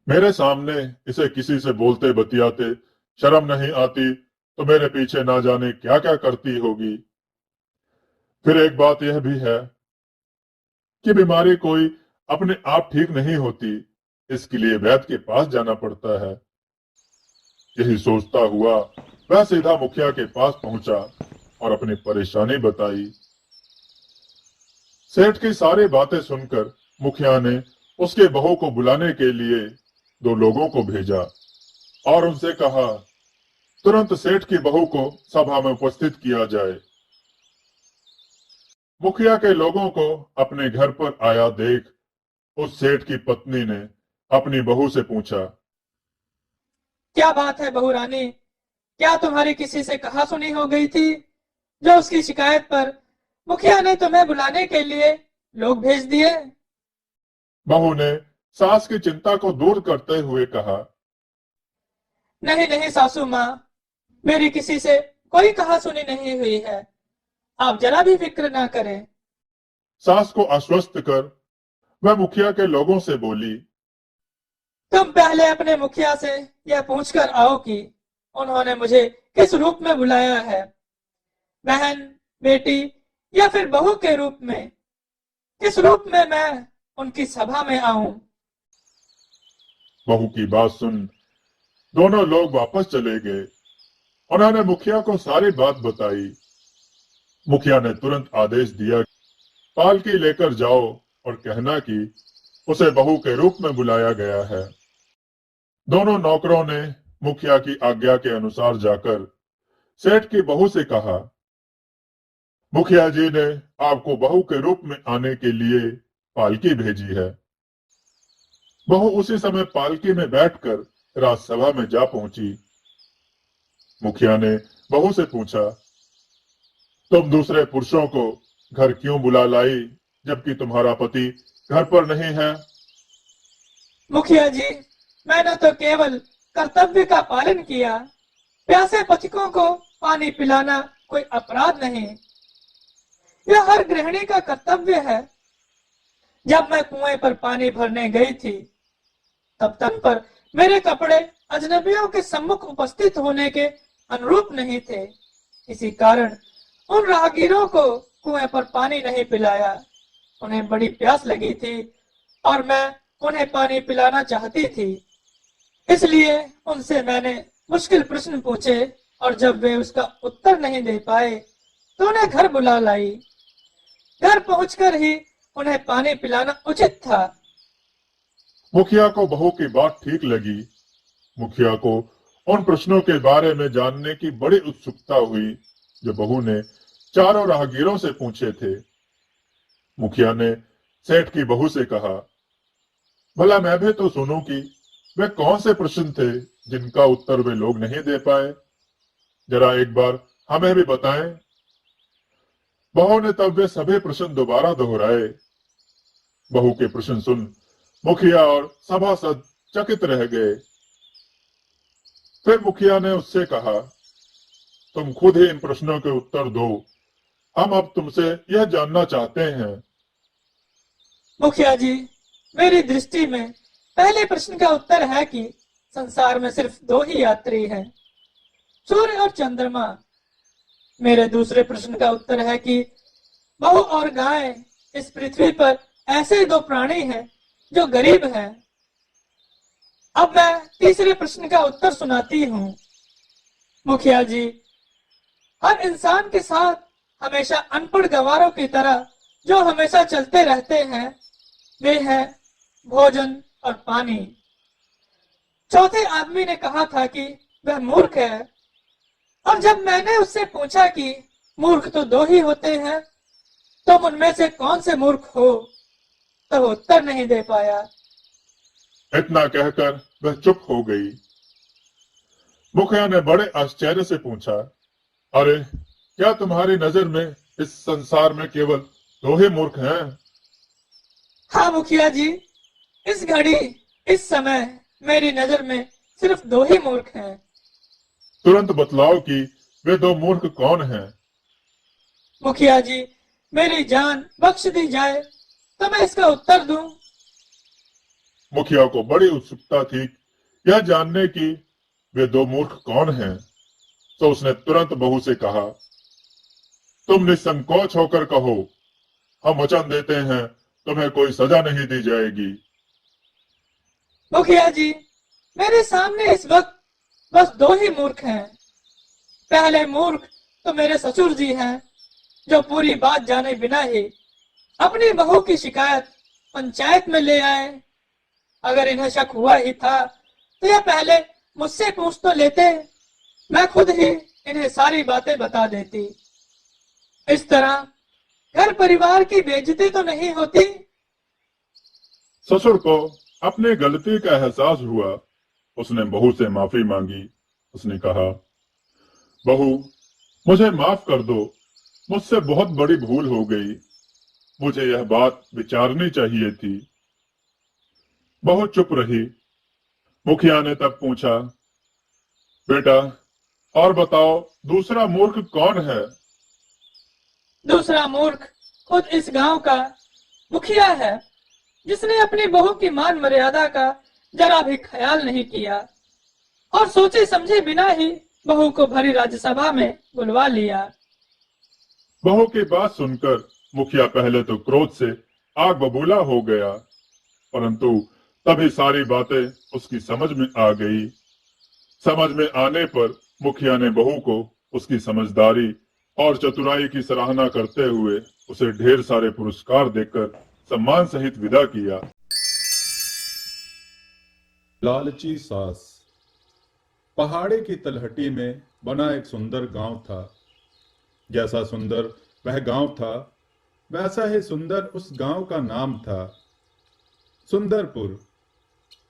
मेरे सामने इसे किसी से बोलते बतियाते शर्म नहीं आती तो मेरे पीछे ना जाने क्या क्या करती होगी। फिर एक बात यह भी है कि बीमारी कोई अपने आप ठीक नहीं होती, इसके लिए वैद्य के पास जाना पड़ता है। यही सोचता हुआ वह सीधा मुखिया के पास पहुंचा और अपनी परेशानी बताई। सेठ की सारी बातें सुनकर मुखिया ने उसके बहू को बुलाने के लिए दो लोगों को भेजा और उनसे कहा, तुरंत सेठ की बहू को सभा में उपस्थित किया जाए। मुखिया के लोगों को अपने घर पर आया देख उस सेठ की पत्नी ने अपनी बहू से पूछा,
क्या बात है बहू रानी, क्या तुम्हारी किसी से कहा सुनी हो गई थी जो उसकी शिकायत पर मुखिया ने तुम्हें बुलाने के लिए लोग भेज दिए?
बहू ने सास की चिंता को दूर करते हुए कहा।
नहीं नहीं सासू माँ, मेरी किसी से कोई कहा सुनी नहीं हुई है, आप जरा भी फिक्र ना करें।
सास को आश्वस्त कर वह मुखिया के लोगों से बोली।
तुम पहले अपने मुखिया से यह पूछकर आओ कि उन्होंने मुझे किस रूप में बुलाया है, बहन, बेटी या फिर बहू के रूप में? किस रूप में मैं उनकी सभा में आऊं?
बहू की बात सुन दोनों लोग वापस चले गए। उन्होंने मुखिया को सारी बात बताई। मुखिया ने तुरंत आदेश दिया, पालकी लेकर जाओ और कहना कि उसे बहू के रूप में बुलाया गया है। दोनों नौकरों ने मुखिया की आज्ञा के अनुसार जाकर सेठ की बहू से कहा, मुखिया जी ने आपको बहू के रूप में आने के लिए पालकी भेजी है। बहू उसी समय पालकी में बैठकर राजसभा में जा पहुंची। मुखिया ने बहू से पूछा, तुम दूसरे पुरुषों को घर क्यों बुला लाई जबकि तुम्हारा पति घर पर नहीं है?
मुखिया जी, मैंने तो केवल कर्तव्य का पालन किया। प्यासे पथिकों को पानी पिलाना कोई अपराध नहीं, यह हर गृहिणी का कर्तव्य है। जब मैं कुएं पर पानी भरने गई थी, तब तन पर मेरे कपड़े अजनबियों के सम्मुख उपस्थित होने के अनुरूप नहीं थे। इसी कारण उन राहगीरों को कुएं पर पानी नहीं पिलाया। उन्हें बड़ी प्यास लगी थी और मैं उन्हें पानी पिलाना चाहती थी, इसलिए उनसे मैंने मुश्किल प्रश्न पूछे और जब वे उसका उत्तर नहीं दे पाए तो उन्हें घर बुला लाई। घर पहुंचकर ही उन्हें पानी पिलाना उचित था।
मुखिया को बहू की बात ठीक लगी। मुखिया को उन प्रश्नों के बारे में जानने की बड़ी उत्सुकता हुई जो बहू ने चारों राहगीरों से पूछे थे। मुखिया ने सेठ की बहू से कहा, भला मैं भी तो सुनूं कि वे कौन से प्रश्न थे जिनका उत्तर वे लोग नहीं दे पाए, जरा एक बार हमें भी बताएं। बहू ने तब वे सभी प्रश्न दोबारा दोहराए। बहू के प्रश्न सुन मुखिया और सभासद चकित रह गए। फिर मुखिया ने उससे कहा, तुम खुद ही इन प्रश्नों के उत्तर दो, हम अब तुमसे यह जानना चाहते हैं।
मुखिया जी, मेरी दृष्टि में पहले प्रश्न का उत्तर है कि संसार में सिर्फ दो ही यात्री हैं, सूर्य और चंद्रमा। मेरे दूसरे प्रश्न का उत्तर है कि बहू और गाय इस पृथ्वी पर ऐसे दो प्राणी हैं जो गरीब हैं। अब मैं तीसरे प्रश्न का उत्तर सुनाती हूँ। मुखिया जी, हर इंसान के साथ हमेशा अनपढ़ गवारों की तरह जो हमेशा चलते रहते हैं वे हैं भोजन और पानी। चौथे आदमी ने कहा था कि वह मूर्ख है, और जब मैंने उससे पूछा कि मूर्ख तो दो ही होते हैं, तुम उनमें से कौन से मूर्ख हो, तो उत्तर नहीं दे पाया।
इतना कहकर वह चुप हो गई। मुखिया ने बड़े आश्चर्य से पूछा, अरे क्या तुम्हारी नजर में इस संसार में केवल दो ही मूर्ख हैं?
हाँ मुखिया जी, इस घड़ी इस समय मेरी नजर में सिर्फ दो ही मूर्ख हैं।
तुरंत बतलाओ कि वे दो मूर्ख कौन हैं?
मुखिया जी, मेरी जान बख्श दी जाए तो मैं इसका उत्तर दूं।
मुखिया को बड़ी उत्सुकता थी यह जानने की वे दो मूर्ख कौन हैं, तो उसने तुरंत बहू से कहा, तुम निसंकोच होकर कहो, हम वचन देते हैं तुम्हें कोई सजा नहीं दी जाएगी।
मुखिया जी, मेरे सामने इस वक्त बस दो ही मूर्ख हैं। पहले मूर्ख तो मेरे ससुर जी हैं, जो पूरी बात जाने बिना ही अपनी बहू की शिकायत पंचायत में ले आए। अगर इन्हें शक हुआ ही था तो यह पहले मुझसे पूछ तो लेते, मैं खुद ही इन्हें सारी बातें बता देती। इस तरह घर परिवार की बेइज्जती तो नहीं होती।
ससुर को अपनी गलती का एहसास हुआ। उसने बहू से माफी मांगी। उसने कहा, बहू, मुझे माफ कर दो, मुझसे बहुत बड़ी भूल हो गई। मुझे यह बात विचारनी चाहिए थी। बहू चुप रही। मुखिया ने तब पूछा, बेटा, और बताओ, दूसरा मूर्ख कौन है?
दूसरा मूर्ख खुद इस गांव का मुखिया है, जिसने अपनी बहू की मान मर्यादा का जरा भी ख्याल नहीं किया और सोचे समझे बिना ही बहू को भरी राज्यसभा में बुलवा लिया।
बहू की बात सुनकर मुखिया पहले तो क्रोध से आग बबूला हो गया, परंतु तभी सारी बातें उसकी समझ में आ गई। समझ में आने पर मुखिया ने बहू को उसकी समझदारी और चतुराई की सराहना करते हुए उसे ढेर सारे पुरस्कार देकर सम्मान सहित विदा किया।
लालची सास। पहाड़ी की तलहटी में बना एक सुंदर गांव था। जैसा सुंदर वह गांव था, वैसा ही सुंदर उस गांव का नाम था, सुंदरपुर।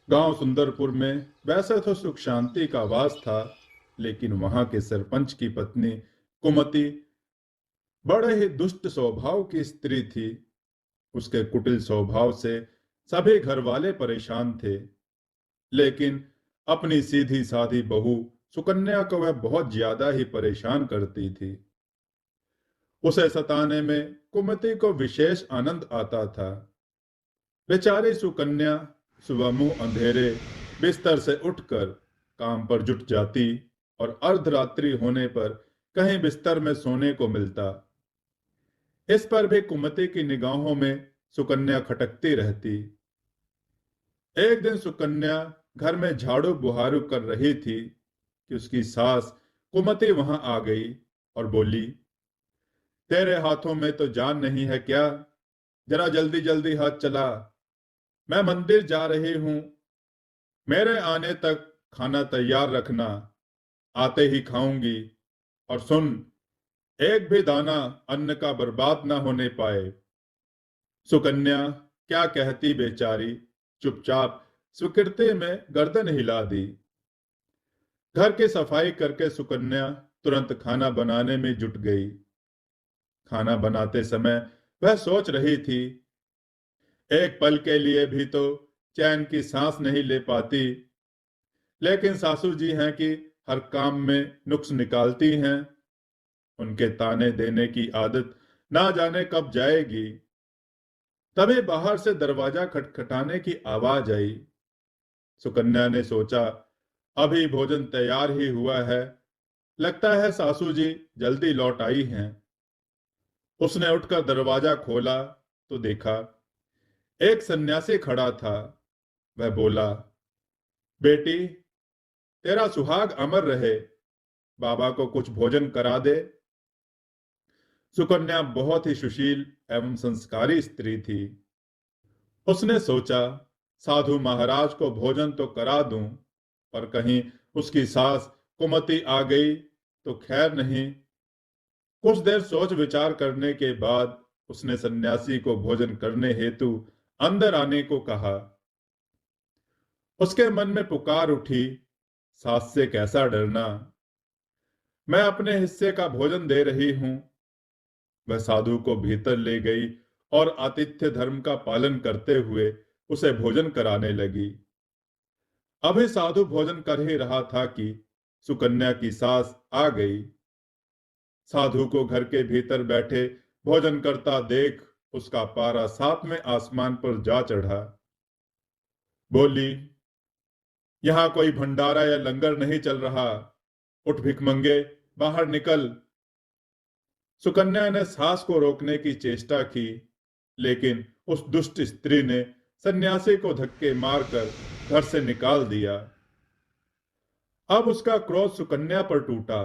गांव सुंदरपुर में वैसे तो सुख शांति का वास था, लेकिन वहां के सरपंच की पत्नी कुमति बड़े ही दुष्ट स्वभाव की स्त्री थी। उसके कुटिल स्वभाव से सभी घर वाले परेशान थे, लेकिन अपनी सीधी साधी बहू सुकन्या को वह बहुत ज्यादा ही परेशान करती थी। उसे सताने में कुमति को विशेष आनंद आता था। बेचारी सुकन्या सुबह मुंह अंधेरे बिस्तर से उठकर काम पर जुट जाती और अर्धरात्रि होने पर कहीं बिस्तर में सोने को मिलता। इस पर भी कुमति की निगाहों में सुकन्या खटकती रहती। एक दिन सुकन्या घर में झाड़ू बुहारू कर रही थी कि उसकी सास कुमति वहां आ गई और बोली, तेरे हाथों में तो जान नहीं है क्या? जरा जल्दी जल्दी हाथ चला, मैं मंदिर जा रही हूं। मेरे आने तक खाना तैयार रखना, आते ही खाऊंगी। और सुन, एक भी दाना अन्न का बर्बाद ना होने पाए। सुकन्या क्या कहती बेचारी, चुपचाप स्वीकृति में गर्दन हिला दी। घर की सफाई करके सुकन्या तुरंत खाना बनाने में जुट गई। खाना बनाते समय वह सोच रही थी, एक पल के लिए भी तो चैन की सांस नहीं ले पाती, लेकिन सासू जी हैं कि हर काम में नुक्स निकालती हैं। उनके ताने देने की आदत ना जाने कब जाएगी। तभी बाहर से दरवाजा खटखटाने की आवाज आई। सुकन्या ने सोचा, अभी भोजन तैयार ही हुआ है, लगता है सासू जी जल्दी लौट आई हैं। उसने उठकर दरवाजा खोला तो देखा एक सन्यासी खड़ा था। वह बोला, बेटी, तेरा सुहाग अमर रहे, बाबा को कुछ भोजन करा दे। सुकन्या बहुत ही सुशील एवं संस्कारी स्त्री थी। उसने सोचा, साधु महाराज को भोजन तो करा दूं, पर कहीं उसकी सास कुमति आ गई तो खैर नहीं। कुछ देर सोच विचार करने के बाद उसने सन्यासी को भोजन करने हेतु अंदर आने को कहा। उसके मन में पुकार उठी, सास से कैसा डरना, मैं अपने हिस्से का भोजन दे रही हूं। वह साधु को भीतर ले गई और आतिथ्य धर्म का पालन करते हुए उसे भोजन कराने लगी। अभी साधु भोजन कर ही रहा था कि सुकन्या की सास आ गई। साधु को घर के भीतर बैठे भोजन करता देख उसका पारा सातवें आसमान पर जा चढ़ा। बोली, यहां कोई भंडारा या लंगर नहीं चल रहा, उठ भिखमंगे, बाहर निकल। सुकन्या ने सास को रोकने की चेष्टा की, लेकिन उस दुष्ट स्त्री ने सन्यासी को धक्के मारकर घर से निकाल दिया। अब उसका क्रोध सुकन्या पर टूटा।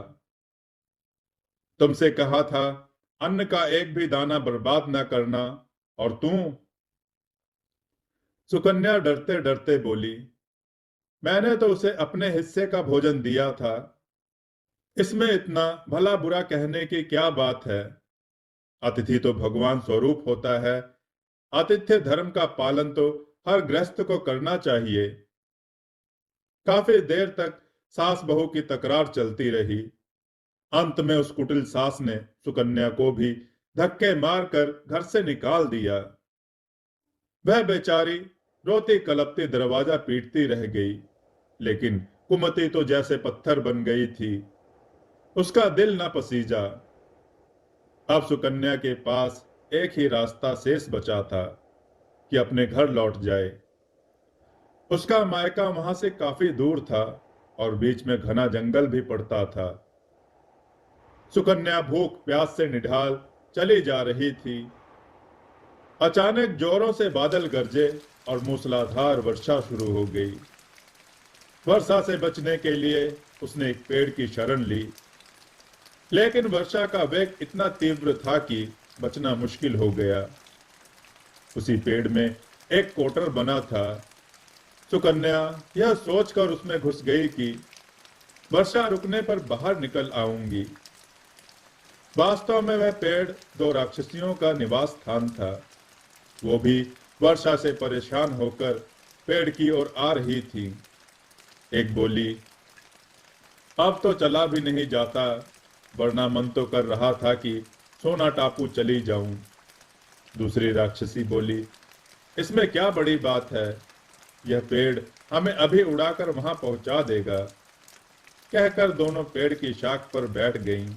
तुमसे कहा था अन्न का एक भी दाना बर्बाद ना करना, और तू? सुकन्या डरते डरते बोली, मैंने तो उसे अपने हिस्से का भोजन दिया था, इसमें इतना भला बुरा कहने की क्या बात है? अतिथि तो भगवान स्वरूप होता है। आतिथ्य धर्म का पालन तो हर गृहस्थ को करना चाहिए।
काफी देर तक सास बहू की तकरार चलती रही। अंत में उस कुटिल सास ने सुकन्या को भी धक्के मारकर घर से निकाल दिया। वह बेचारी रोती कलपती दरवाजा पीटती रह गई, लेकिन कुमति तो जैसे पत्थर बन गई थी। उसका दिल न पसीजा। अब सुकन्या के पास एक ही रास्ता शेष बचा था कि अपने घर लौट जाए। उसका मायका वहां से काफी दूर था और बीच में घना जंगल भी पड़ता था। सुकन्या भूख प्यास से निढाल चली जा रही थी। अचानक जोरों से बादल गरजे और मूसलाधार वर्षा शुरू हो गई। वर्षा से बचने के लिए उसने एक पेड़ की शरण ली, लेकिन वर्षा का वेग इतना तीव्र था कि बचना मुश्किल हो गया। उसी पेड़ में एक कोटर बना था। सुकन्या यह सोचकर उसमें घुस गई कि वर्षा रुकने पर बाहर निकल आऊंगी। वास्तव में वह पेड़ दो राक्षसियों का निवास स्थान था। वो भी वर्षा से परेशान होकर पेड़ की ओर आ रही थी। एक बोली, अब तो चला भी नहीं जाता, वरना मन तो कर रहा था कि सोना टापू चली जाऊं। दूसरी राक्षसी बोली, इसमें क्या बड़ी बात है, यह पेड़ हमें अभी उड़ाकर वहां पहुंचा देगा। कहकर दोनों पेड़ की शाख पर बैठ गईं।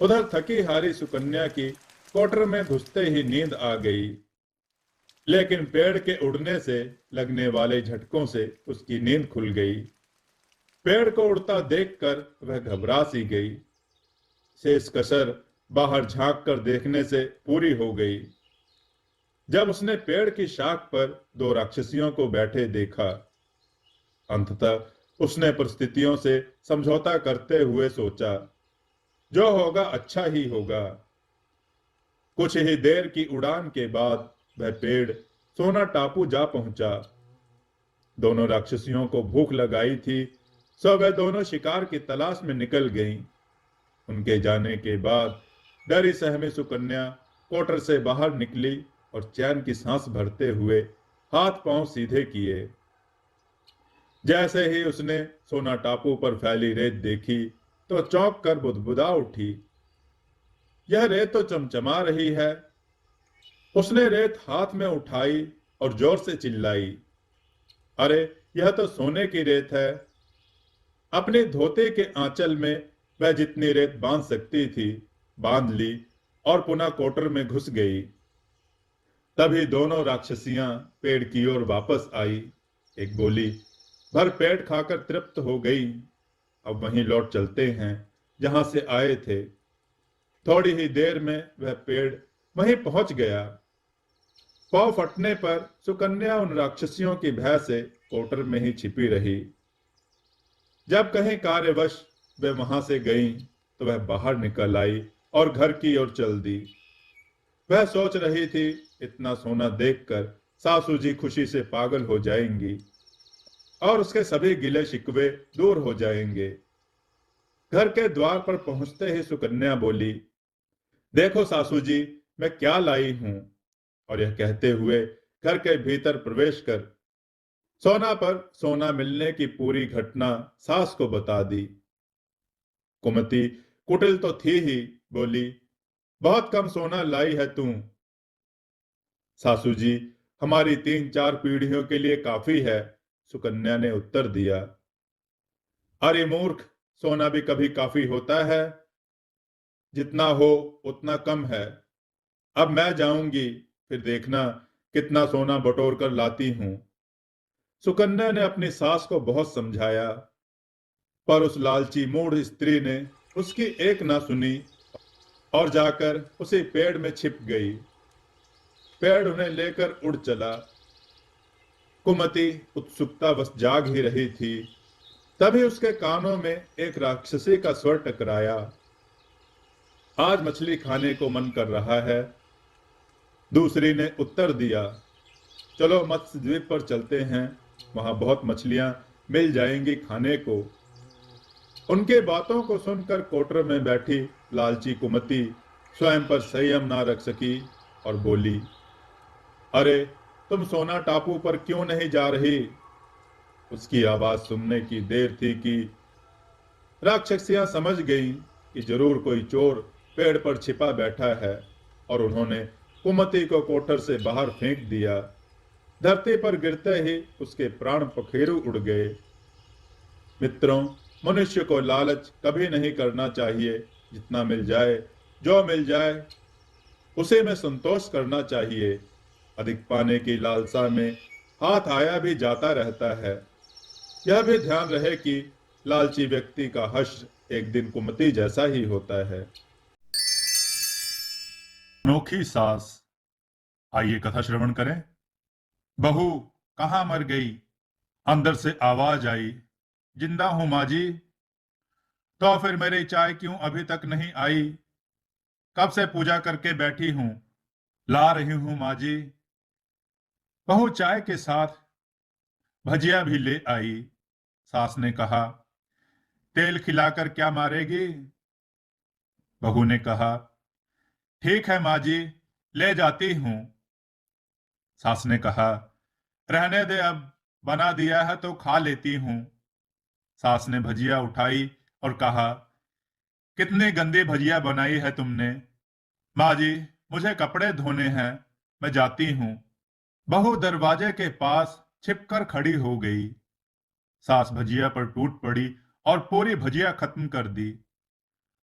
उधर थकी हारी सुकन्या की कोटर में घुसते ही नींद आ गई, लेकिन पेड़ के उड़ने से लगने वाले झटकों से उसकी नींद खुल गई। पेड़ को उड़ता देखकर वह घबरा सी गई। शेष कसर बाहर झांक कर देखने से पूरी हो गई। जब उसने पेड़ की शाख पर दो राक्षसियों को बैठे देखा, अंततः उसने परिस्थितियों से समझौता करते हुए सोचा, जो होगा अच्छा ही होगा। कुछ ही देर की उड़ान के बाद वह पेड़ सोना टापू जा पहुंचा। दोनों राक्षसियों को भूख लगाई थी, सो वह दोनों शिकार की तलाश में निकल गईं। उनके जाने के बाद डरी सहमी सुकन्या कोटर से बाहर निकली और चैन की सांस भरते हुए हाथ पांव सीधे किए। जैसे ही उसने सोना टापू पर फैली रेत देखी तो चौंक कर बुदबुदा उठी। यह रेत तो चमचमा रही है। उसने रेत हाथ में उठाई और जोर से चिल्लाई, अरे यह तो सोने की रेत है। अपने धोते के आंचल में वह जितनी रेत बांध सकती थी बांध ली और पुनः कोटर में घुस गई। तभी दोनों राक्षसियां पेड़ की ओर वापस आई। एक बोली, भर पेट खाकर तृप्त हो गई, अब वहीं लौट चलते हैं जहां से आए थे। थोड़ी ही देर में वह पेड़ वहीं पहुंच गया। पांव फटने पर सुकन्या उन राक्षसियों की भय से कोटर में ही छिपी रही। जब कहीं कार्यवश वह वहां से गई तो वह बाहर निकल आई और घर की ओर चल दी। वह सोच रही थी, इतना सोना देखकर सासू जी खुशी से पागल हो जाएंगी और उसके सभी गिले शिकवे दूर हो जाएंगे। घर के द्वार पर पहुंचते ही सुकन्या बोली, देखो सासू जी, मैं क्या लाई हूं। और यह कहते हुए घर के भीतर प्रवेश कर सोना पर सोना मिलने की पूरी घटना सास को बता दी। कुमति कुटिल तो थी ही, बोली, बहुत कम सोना लाई है तू। सासू जी, हमारी 3-4 पीढ़ियों के लिए काफी है, सुकन्या ने उत्तर दिया। अरे मूर्ख, सोना भी कभी काफी होता है, जितना हो उतना कम है। अब मैं जाऊंगी, फिर देखना कितना सोना बटोर कर लाती हूं। सुकन्या ने अपनी सास को बहुत समझाया, पर उस लालची मूढ़ स्त्री ने उसकी एक ना सुनी और जाकर उसी पेड़ में छिप गई। पेड़ उन्हें लेकर उड़ चला। कुमति उत्सुकतावश जाग ही रही थी, तभी उसके कानों में एक राक्षसी का स्वर टकराया। आज मछली खाने को मन कर रहा है। दूसरी ने उत्तर दिया, चलो मत्स्य द्वीप पर चलते हैं, वहां बहुत मछलियां मिल जाएंगी खाने को। उनके बातों को सुनकर कोटर में बैठी लालची कुमति स्वयं पर संयम ना रख सकी और बोली, अरे तुम सोना टापू पर क्यों नहीं जा रही?
उसकी आवाज सुनने की देर थी कि राक्षसियां समझ गईं कि जरूर कोई चोर पेड़ पर छिपा बैठा है और उन्होंने कुमति को कोठर से बाहर फेंक दिया। धरती पर गिरते ही उसके प्राण पखेरु उड़ गए। मित्रों, मनुष्य को लालच कभी नहीं करना चाहिए। जितना मिल जाए, जो मिल जाए उसे में संतोष करना चाहिए। अधिक पाने की लालसा में हाथ आया भी जाता रहता है। यह भी ध्यान रहे कि लालची व्यक्ति का हश्र एक दिन कुमति जैसा ही होता है। अनोखी सास। आइए कथा श्रवण करें। बहू कहाँ मर गई? अंदर से आवाज आई, जिंदा हूं माँ जी। तो फिर मेरी चाय क्यों अभी तक नहीं आई? कब से पूजा करके बैठी हूं, ला रही हूं माँ जी। बहू चाय के साथ भजिया भी ले आई। सास ने कहा, तेल खिलाकर क्या मारेगी? बहू ने कहा, ठीक है माँ जी, ले जाती हूं। सास ने कहा, रहने दे, अब बना दिया है तो खा लेती हूं। सास ने भजिया उठाई और कहा, कितनी गंदी भजिया बनाई है तुमने। माँ जी, मुझे कपड़े धोने हैं, मैं जाती हूं। बहू दरवाजे के पास छिपकर खड़ी हो गई। सास भजिया पर टूट पड़ी और पूरी भजिया खत्म कर दी।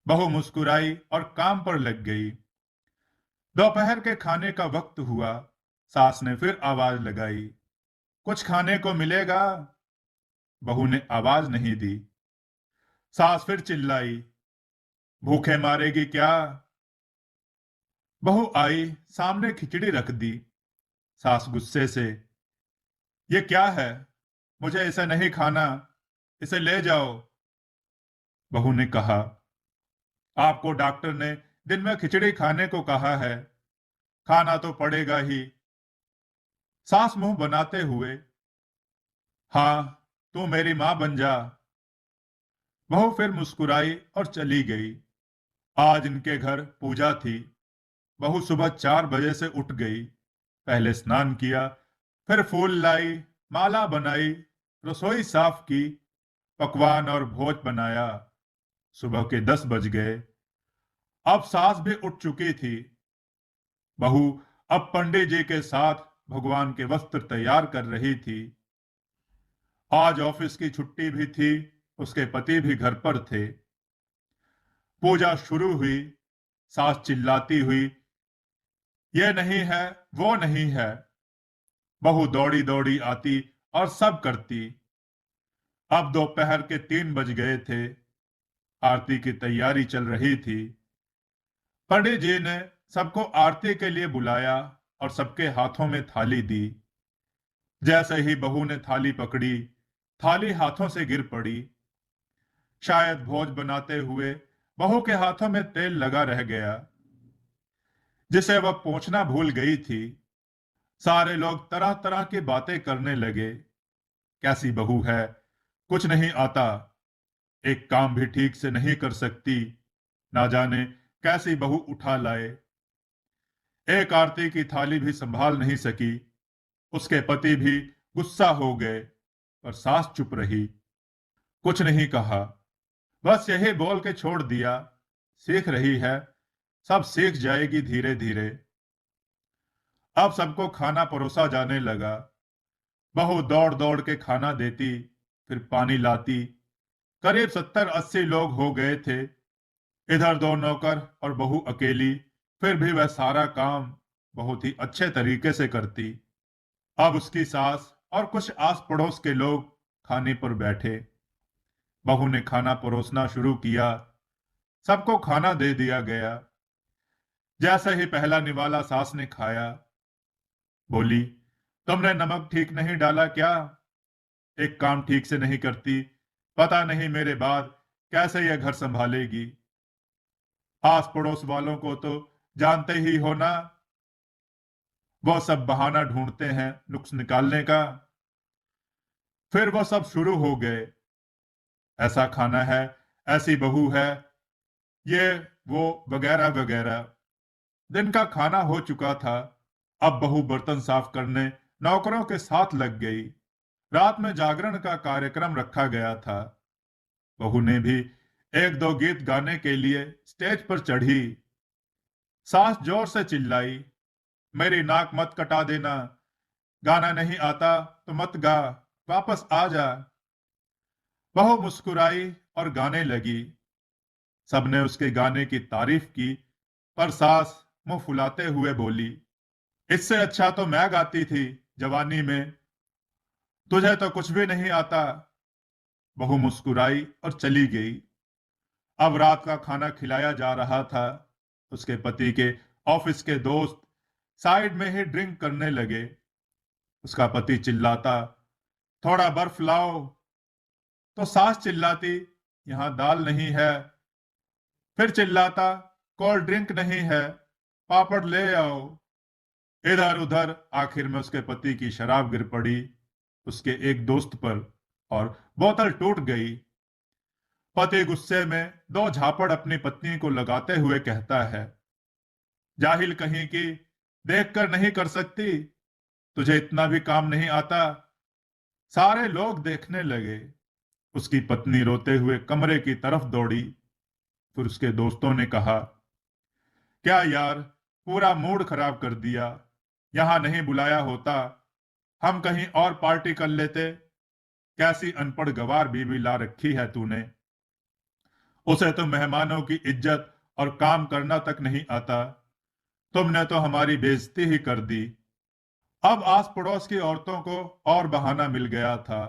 बहू मुस्कुराई और काम पर लग गई। दोपहर के खाने का वक्त हुआ। सास ने फिर आवाज लगाई, कुछ खाने को मिलेगा? बहू ने आवाज नहीं दी। सास फिर चिल्लाई, भूखे मारेगी क्या? बहू आई, सामने खिचड़ी रख दी। सास गुस्से से, ये क्या है? मुझे इसे नहीं खाना, इसे ले जाओ। बहू ने कहा, आपको डॉक्टर ने दिन में खिचड़ी खाने को कहा है, खाना तो पड़ेगा ही। सास मुंह बनाते हुए, हाँ, तू मेरी मां बन जा। बहू फिर मुस्कुराई और चली गई। आज इनके घर पूजा थी। बहू सुबह 4 बजे से उठ गई। पहले स्नान किया, फिर फूल लाई, माला बनाई, रसोई साफ की, पकवान और भोज बनाया। सुबह के 10 बज गए। अब सास भी उठ चुकी थी। बहू अब पंडित जी के साथ भगवान के वस्त्र तैयार कर रही थी। आज ऑफिस की छुट्टी भी थी, उसके पति भी घर पर थे। पूजा शुरू हुई। सास चिल्लाती हुई, ये नहीं है, वो नहीं है। बहू दौड़ी दौड़ी आती और सब करती। अब दोपहर के 3 बज गए थे। आरती की तैयारी चल रही थी। पंडित जी ने सबको आरती के लिए बुलाया और सबके हाथों में थाली दी। जैसे ही बहू ने थाली पकड़ी, थाली हाथों से गिर पड़ी। शायद भोज बनाते हुए बहू के हाथों में तेल लगा रह गया, जिसे वह पोंछना भूल गई थी। सारे लोग तरह तरह की बातें करने लगे। कैसी बहू है, कुछ नहीं आता, एक काम भी ठीक से नहीं कर सकती, ना जाने कैसी बहू उठा लाए। एक आरती की थाली भी संभाल नहीं सकी। उसके पति भी गुस्सा हो गए, पर सास चुप रही, कुछ नहीं कहा। बस यही बोल के छोड़ दिया, सीख रही है, सब सीख जाएगी धीरे धीरे। अब सबको खाना परोसा जाने लगा। बहू दौड़ दौड़ के खाना देती, फिर पानी लाती। करीब 70-80 लोग हो गए थे। इधर 2 नौकर और बहू अकेली, फिर भी वह सारा काम बहुत ही अच्छे तरीके से करती। अब उसकी सास और कुछ आस पड़ोस के लोग खाने पर बैठे। बहू ने खाना परोसना शुरू किया। सबको खाना दे दिया गया। जैसे ही पहला निवाला सास ने खाया, बोली, तुमने नमक ठीक नहीं डाला क्या? एक काम ठीक से नहीं करती, पता नहीं मेरे बाद कैसे यह घर संभालेगी। आस पड़ोस वालों को तो जानते ही हो ना, वो सब बहाना ढूंढते हैं नुक्स निकालने का। फिर वो सब शुरू हो गए, ऐसा खाना है, ऐसी बहू है, ये वो वगैरह वगैरह। दिन का खाना हो चुका था। अब बहू बर्तन साफ करने नौकरों के साथ लग गई। रात में जागरण का कार्यक्रम रखा गया था। बहू ने भी एक दो गीत गाने के लिए स्टेज पर चढ़ी। सास जोर से चिल्लाई, मेरी नाक मत कटा देना, गाना नहीं आता तो मत गा, वापस आ जा। बहू मुस्कुराई और गाने लगी। सबने उसके गाने की तारीफ की, पर सास मुंह फुलाते हुए बोली, इससे अच्छा तो मैं गाती थी जवानी में, तुझे तो कुछ भी नहीं आता। बहू मुस्कुराई और चली गई। अब रात का खाना खिलाया जा रहा था। उसके पति के ऑफिस के दोस्त साइड में ही ड्रिंक करने लगे। उसका पति चिल्लाता, थोड़ा बर्फ लाओ, तो सास चिल्लाती, यहां दाल नहीं है। फिर चिल्लाता, कोल्ड ड्रिंक नहीं है, पापड़ ले आओ। इधर उधर आखिर में उसके पति की शराब गिर पड़ी उसके एक दोस्त पर और बोतल टूट गई। पति गुस्से में दो झापड़ अपनी पत्नी को लगाते हुए कहता है, जाहिल कहीं की, देखकर नहीं कर सकती, तुझे इतना भी काम नहीं आता। सारे लोग देखने लगे। उसकी पत्नी रोते हुए कमरे की तरफ दौड़ी। फिर उसके दोस्तों ने कहा, क्या यार, पूरा मूड खराब कर दिया, यहां नहीं बुलाया होता, हम कहीं और पार्टी कर लेते। कैसी अनपढ़ गवार बीवी ला रखी है तूने, उसे तो मेहमानों की इज्जत और काम करना तक नहीं आता, तुमने तो हमारी बेइज्जती ही कर दी। अब आस पड़ोस की औरतों को और बहाना मिल गया था।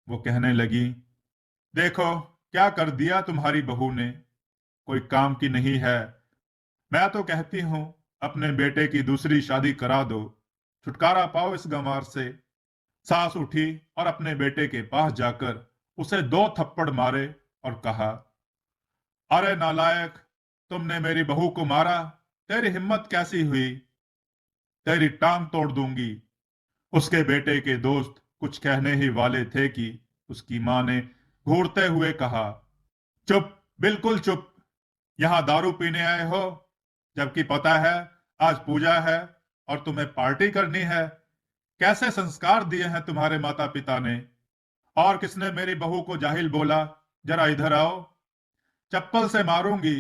वो कहने लगी, देखो क्या कर दिया तुम्हारी बहू ने, कोई काम की नहीं है। मैं तो कहती हूं अपने बेटे की दूसरी शादी करा दो, छुटकारा पाओ इस गंवार से। सास उठी और अपने बेटे के पास जाकर उसे दो थप्पड़ मारे और कहा, अरे नालायक, तुमने मेरी बहू को मारा, तेरी हिम्मत कैसी हुई, तेरी टांग तोड़ दूंगी। उसके बेटे के दोस्त कुछ कहने ही वाले थे कि उसकी मां ने घूरते हुए कहा, चुप, बिल्कुल चुप, यहां दारू पीने आए हो, जबकि पता है आज पूजा है और तुम्हें पार्टी करनी है। कैसे संस्कार दिए हैं तुम्हारे माता पिता ने। और किसने मेरी बहू को जाहिल बोला, जरा इधर आओ, चप्पल से मारूंगी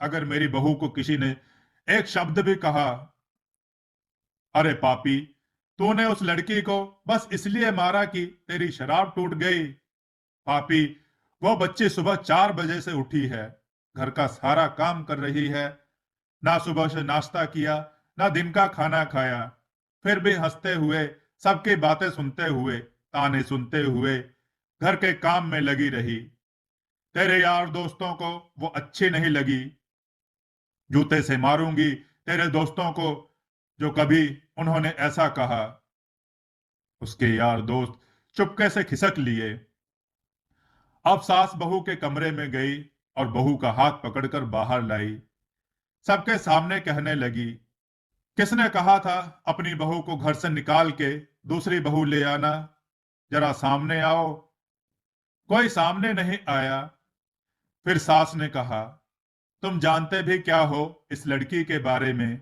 अगर मेरी बहू को किसी ने एक शब्द भी कहा। अरे पापी, तूने उस लड़की को बस इसलिए मारा कि तेरी शराब टूट गई। पापी, वो बच्ची सुबह 4 बजे से उठी है, घर का सारा काम कर रही है, ना सुबह से नाश्ता किया, ना दिन का खाना खाया, फिर भी हंसते हुए, सबकी बातें सुनते हुए, ताने सुनते हुए घर के काम में लगी रही। तेरे यार दोस्तों को वो अच्छी नहीं लगी। जूते से मारूंगी तेरे दोस्तों को जो कभी उन्होंने ऐसा कहा। उसके यार दोस्त चुपके से खिसक लिए। अब सास बहू के कमरे में गई और बहू का हाथ पकड़कर बाहर लाई। सबके सामने कहने लगी, किसने कहा था अपनी बहू को घर से निकाल के दूसरी बहू ले आना, जरा सामने आओ। कोई सामने नहीं आया। फिर सास ने कहा, तुम जानते भी क्या हो इस लड़की के बारे में,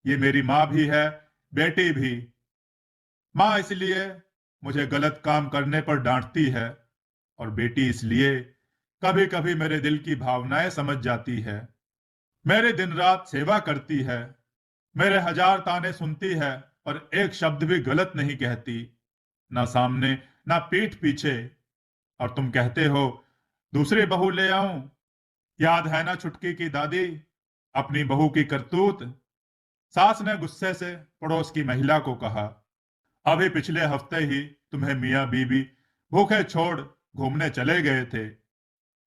ये मेरी माँ भी है, बेटी भी। माँ इसलिए मुझे गलत काम करने पर डांटती है और बेटी इसलिए कभी कभी मेरे दिल की भावनाएं समझ जाती है। मेरे दिन रात सेवा करती है, मेरे हजार ताने सुनती है, पर एक शब्द भी गलत नहीं कहती, ना सामने ना पीठ पीछे। और तुम कहते हो दूसरी बहू ले आऊं, याद है ना छुटकी की दादी, अपनी बहू की करतूत। सास ने गुस्से से पड़ोस की महिला को कहा, अभी पिछले हफ्ते ही तुम्हें मियां बीबी भूखे छोड़ घूमने चले गए थे।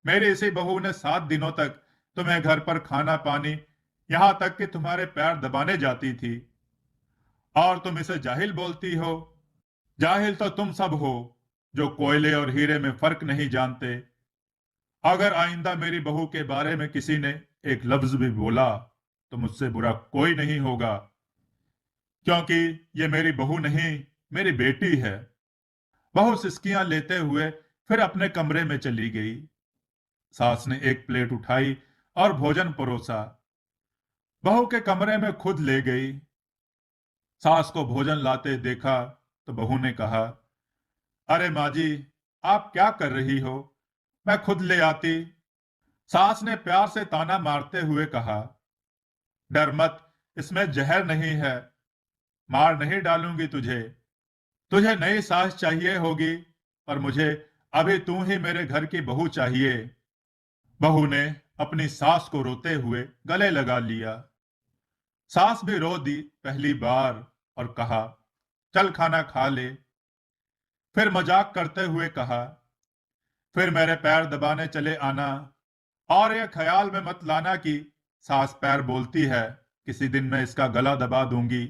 मेरी इसी बहू ने 7 दिनों तक तुम्हें घर पर खाना पानी, यहां तक कि तुम्हारे पैर दबाने जाती थी, और तुम इसे जाहिल बोलती हो। जाहिल तो तुम सब हो जो कोयले और हीरे में फर्क नहीं जानते। अगर आइंदा मेरी बहू के बारे में किसी ने एक लफ्ज भी बोला तो मुझसे बुरा कोई नहीं होगा, क्योंकि ये मेरी बहू नहीं, मेरी बेटी है। बहू सिसकियां लेते हुए फिर अपने कमरे में चली गई। सास ने एक प्लेट उठाई और भोजन परोसा, बहू के कमरे में खुद ले गई। सास को भोजन लाते देखा तो बहू ने कहा, अरे माँ जी, आप क्या कर रही हो? मैं खुद ले आती। सास ने प्यार से ताना मारते हुए कहा। डर मत, इसमें जहर नहीं है। मार नहीं डालूंगी तुझे। तुझे नई सास चाहिए होगी, पर मुझे अभी तू ही मेरे घर की बहू चाहिए। बहू ने अपनी सास को रोते हुए गले लगा लिया। सास भी रो दी पहली बार और कहा, चल खाना खा ले। फिर मजाक करते हुए कहा, फिर मेरे पैर दबाने चले आना, और यह ख्याल में मत लाना कि सास पैर बोलती है किसी दिन मैं इसका गला दबा दूंगी,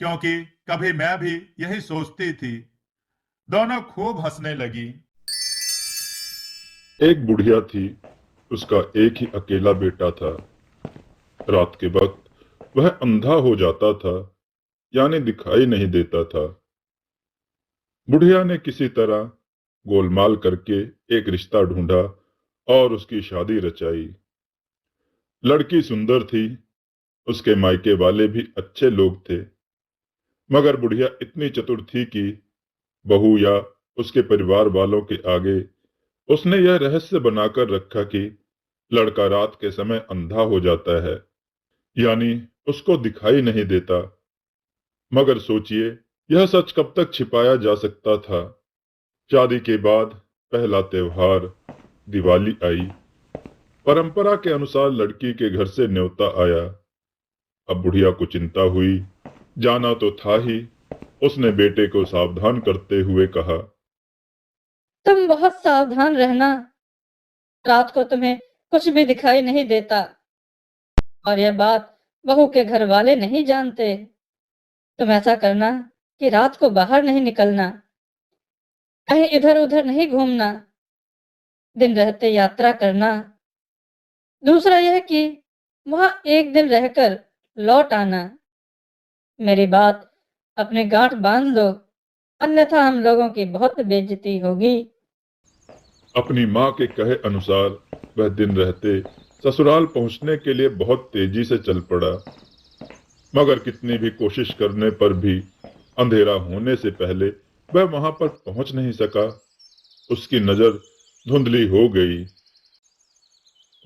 क्योंकि कभी मैं भी यही सोचती थी। दोनों खूब हंसने लगी।
एक बुढ़िया थी, उसका एक ही अकेला बेटा था। रात के वक्त वह अंधा हो जाता था, यानी दिखाई नहीं देता था। बुढ़िया ने किसी तरह गोलमाल करके एक रिश्ता ढूंढा और उसकी शादी रचाई। लड़की सुंदर थी, उसके मायके वाले भी अच्छे लोग थे, मगर बुढ़िया इतनी चतुर थी कि बहू या उसके परिवार वालों के आगे उसने यह रहस्य बनाकर रखा कि लड़का रात के समय अंधा हो जाता है, यानी उसको दिखाई नहीं देता। मगर सोचिए, यह सच कब तक छिपाया जा सकता था। शादी के बाद पहला त्योहार दिवाली आई। परंपरा के अनुसार लड़की के घर से न्योता आया। अब बुढ़िया को चिंता हुई, जाना तो था ही। उसने बेटे को सावधान करते हुए कहा,
तुम बहुत सावधान रहना, रात को तुम्हें कुछ भी दिखाई नहीं देता, और यह बात बहू के घर वाले नहीं जानते। तुम ऐसा करना कि रात को बाहर नहीं निकलना, कहीं इधर उधर नहीं घूमना, दिन रहते यात्रा करना। दूसरा यह कि वहां एक दिन रहकर लौट आना। मेरी बात अपने गांठ बांध लो, अन्यथा हम लोगों की बहुत बेइज्जती होगी।
अपनी माँ के कहे अनुसार वह दिन रहते ससुराल पहुंचने के लिए बहुत तेजी से चल पड़ा। मगर कितनी भी कोशिश करने पर भी अंधेरा होने से पहले वह वहां पर पहुंच नहीं सका। उसकी नजर धुंधली हो गई।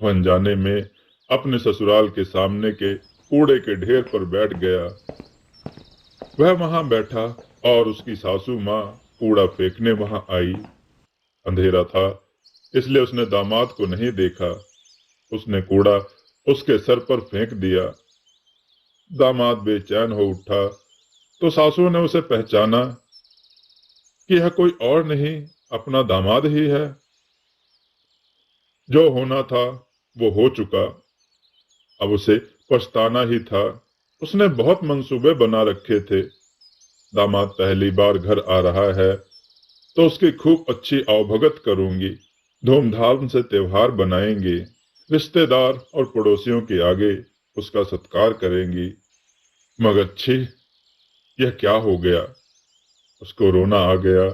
वह अनजाने में अपने ससुराल के सामने के कूड़े के ढेर पर बैठ गया। वह वहां बैठा और उसकी सासू माँ कूड़ा फेंकने वहां आई। अंधेरा था, इसलिए उसने दामाद को नहीं देखा। उसने कूड़ा उसके सर पर फेंक दिया। दामाद बेचैन हो उठा तो सासू ने उसे पहचाना कि यह कोई और नहीं, अपना दामाद ही है। जो होना था वो हो चुका, अब उसे पछताना ही था। उसने बहुत मंसूबे बना रखे थे। दामाद पहली बार घर आ रहा है तो उसकी खूब अच्छी आवभगत करूंगी। धूमधाम से त्योहार बनाएंगे। रिश्तेदार और पड़ोसियों के आगे उसका सत्कार करेंगी। मगर छी, यह क्या हो गया। उसको रोना आ गया।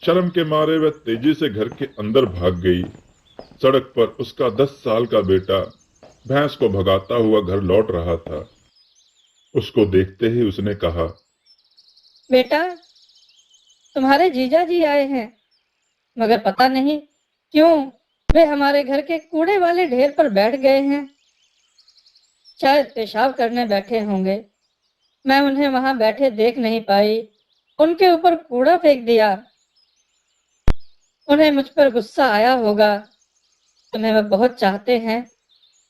शर्म के मारे वह तेजी से घर के अंदर भाग गई। सड़क पर उसका 10 साल का बेटा भैंस को भगाता हुआ घर लौट रहा था। उसको देखते ही उसने कहा,
बेटा, तुम्हारे जीजा जी आए हैं, मगर पता नहीं क्यों वे हमारे घर के कूड़े वाले ढेर पर बैठ गए हैं। शायद पेशाब करने बैठे होंगे। मैं उन्हें वहां बैठे देख नहीं पाई, उनके ऊपर कूड़ा फेंक दिया। उन्हें मुझ पर गुस्सा आया होगा। तुम्हें वह बहुत चाहते हैं,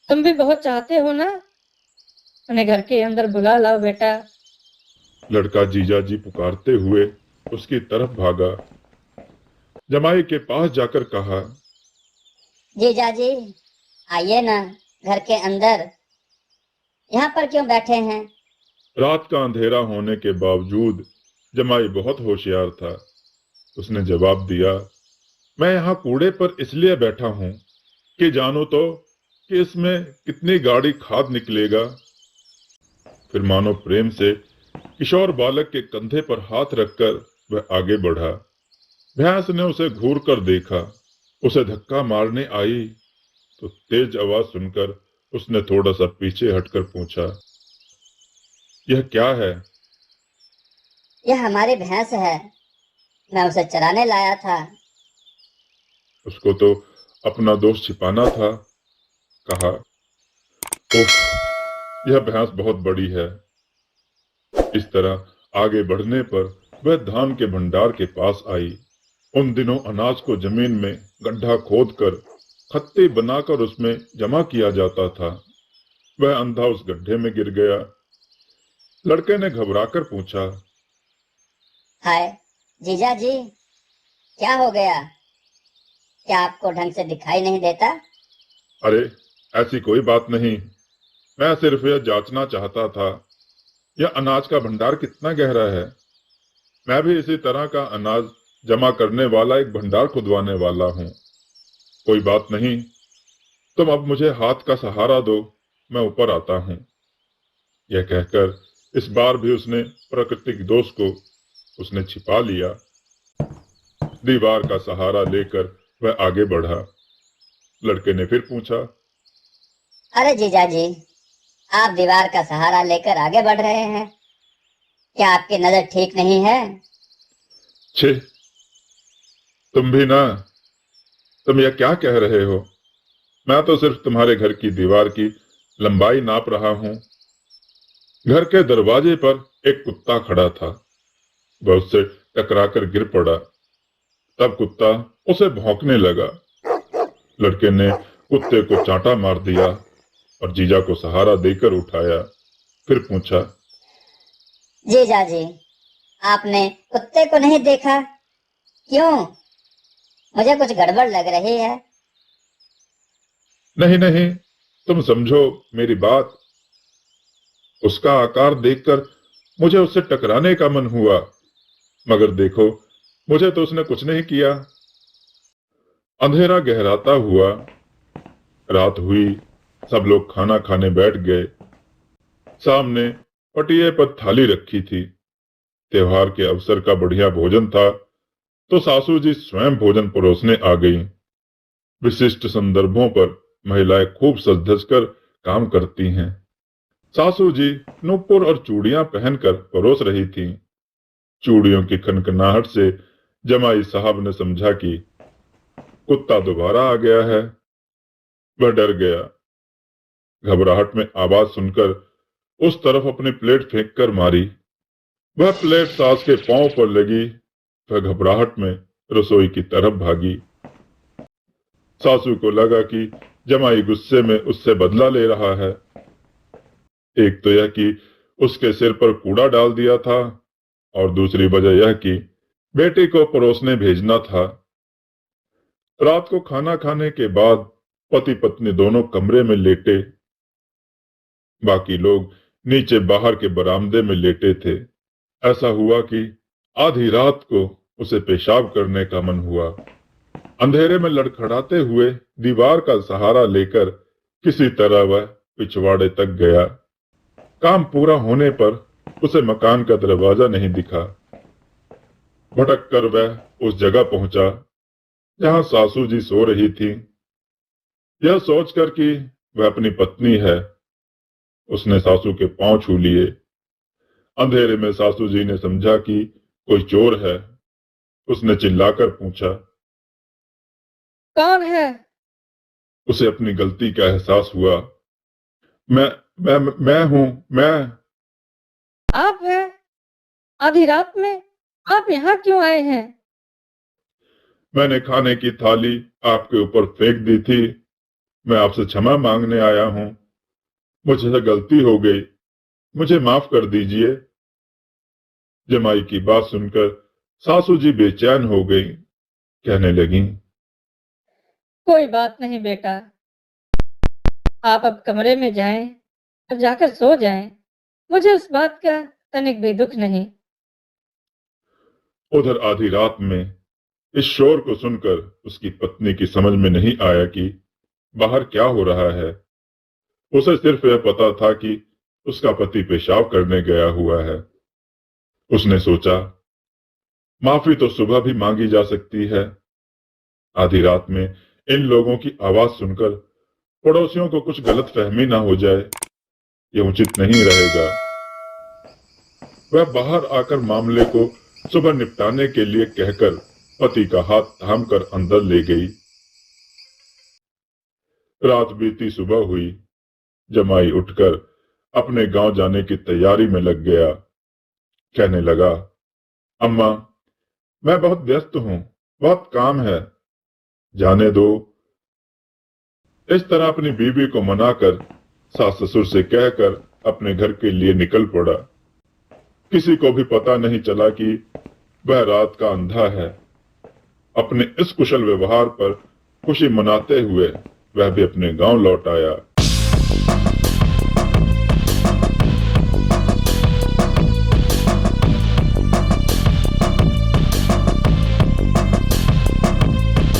तुम भी बहुत चाहते हो ना। उन्हें घर के अंदर बुला लाओ बेटा।
लड़का जीजा जी पुकारते हुए उसकी तरफ भागा। जमाई के पास जाकर कहा,
जीजा जी, आइए ना घर के अंदर। यहाँ पर क्यों बैठे हैं?
रात का अंधेरा होने के बावजूद जमाई बहुत होशियार था। उसने जवाब दिया, मैं यहाँ कूड़े पर इसलिए बैठा हूँ कि जानू तो कि इसमें कितनी गाढ़ी खाद निकलेगा। फिर मानो प्रेम से किशोर बालक के कंधे पर हाथ रखकर वह आगे बढ़ा। भैंस ने उसे घूर कर देखा। उसे धक्का मारने आई तो तेज आवाज सुनकर उसने थोड़ा सा पीछे हटकर पूछा, यह क्या है?
यह हमारी भैंस है। मैं उसे चराने लाया था।
उसको तो अपना दोष छिपाना था। कहा, उफ, यह भैंस बहुत बड़ी है। इस तरह आगे बढ़ने पर वह धान के भंडार के पास आई। उन दिनों अनाज को जमीन में गड्ढा खोदकर खत्ते बनाकर उसमें जमा किया जाता था। वह अंधा उस गड्ढे में गिर गया। लड़के ने घबराकर पूछा,
हाय जीजा जी, क्या हो गया? क्या आपको ढंग से दिखाई नहीं देता?
अरे, ऐसी कोई बात नहीं। मैं सिर्फ यह जांचना चाहता था, यह अनाज का भंडार कितना गहरा है। मैं भी इसी तरह का अनाज जमा करने वाला एक भंडार खुदवाने वाला हूँ। कोई बात नहीं, तुम अब मुझे हाथ का सहारा दो, मैं ऊपर आता हूँ। यह कहकर इस बार भी उसने प्राकृतिक दोष को उसने छिपा लिया। दीवार का सहारा लेकर वह आगे बढ़ा। लड़के ने फिर पूछा,
अरे जीजा जी, आप दीवार का सहारा लेकर आगे बढ़ रहे हैं, क्या आपकी नजर ठीक नहीं है?
छे, तुम भी ना, तुम यह क्या कह रहे हो? मैं तो सिर्फ तुम्हारे घर की दीवार की लंबाई नाप रहा हूँ। घर के दरवाजे पर एक कुत्ता खड़ा था। वह उससे टकराकर गिर पड़ा। तब कुत्ता उसे भौंकने लगा। लड़के ने कुत्ते को चांटा मार दिया और जीजा को सहारा देकर उठाया। फिर पूछा,
जीजा जी, आपने कुत्ते को नहीं देखा? क्यों? मुझे कुछ गड़बड़ लग रही है।
नहीं नहीं, तुम समझो मेरी बात। उसका आकार देखकर मुझे उससे टकराने का मन हुआ, मगर देखो, मुझे तो उसने कुछ नहीं किया। अंधेरा गहराता हुआ, रात हुई, सब लोग खाना खाने बैठ गए। सामने पटिये पर थाली रखी थी। त्योहार के अवसर का बढ़िया भोजन था, तो सासू जी स्वयं भोजन परोसने आ गईं। विशिष्ट संदर्भों पर महिलाएं खूब सज धज कर काम करती हैं। सासू जी नूपुर और चूड़ियां पहनकर परोस रही थीं। चूड़ियों की खनखनाहट से जमाई साहब ने समझा कि कुत्ता दोबारा आ गया है। वह डर गया। घबराहट में आवाज सुनकर उस तरफ अपनी प्लेट फेंक कर मारी। वह प्लेट सास के पांव पर लगी। वह घबराहट में रसोई की तरफ भागी। सासू को लगा कि जमाई गुस्से में उससे बदला ले रहा है। एक तो यह कि उसके सिर पर कूड़ा डाल दिया था, और दूसरी वजह यह कि बेटी को परोसने भेजना था। रात को खाना खाने के बाद पति पत्नी दोनों कमरे में लेटे। बाकी लोग नीचे बाहर के बरामदे में लेटे थे। ऐसा हुआ कि आधी रात को उसे पेशाब करने का मन हुआ। अंधेरे में लड़खड़ाते हुए दीवार का सहारा लेकर किसी तरह वह पिछवाड़े तक गया। काम पूरा होने पर उसे मकान का दरवाजा नहीं दिखा। भटक कर वह उस जगह पहुंचा जहां सासू जी सो रही थी। यह सोचकर कि वह अपनी पत्नी है, उसने सासू के पांव छू लिए। अंधेरे में सासू जी ने समझा कि कोई चोर है। उसने चिल्लाकर पूछा।
कौन है?
उसे अपनी गलती का एहसास हुआ। मैं मैं हूं, मैं।
आप हैं? आधी रात में आप यहाँ क्यों आए हैं?
मैंने खाने की थाली आपके ऊपर फेंक दी थी। मैं आपसे क्षमा मांगने आया हूं। मुझसे गलती हो गई, मुझे माफ कर दीजिए। जमाई की बात सुनकर सासू जी बेचैन हो गई। कहने लगी,
कोई बात नहीं बेटा, आप अब कमरे में जाएं और जाकर सो जाएं। मुझे उस बात का तनिक भी दुख नहीं।
उधर आधी रात में इस शोर को सुनकर उसकी पत्नी की समझ में नहीं आया कि बाहर क्या हो रहा है। उसे सिर्फ यह पता था कि उसका पति पेशाब करने गया हुआ है। उसने सोचा, माफी तो सुबह भी मांगी जा सकती है। आधी रात में इन लोगों की आवाज सुनकर पड़ोसियों को कुछ गलत फहमी ना हो जाए, यह उचित नहीं रहेगा। वह बाहर आकर मामले को सुबह निपटाने के लिए कहकर पति का हाथ थामकर अंदर ले गई। रात बीती, सुबह हुई। जमाई उठकर अपने गांव जाने की तैयारी में लग गया। कहने लगा, अम्मा, मैं बहुत व्यस्त हूं, बहुत काम है, जाने दो। इस तरह अपनी बीवी को मनाकर सास ससुर से कहकर अपने घर के लिए निकल पड़ा। किसी को भी पता नहीं चला कि वह रात का अंधा है। अपने इस कुशल व्यवहार पर खुशी मनाते हुए वह भी अपने गांव लौट आया।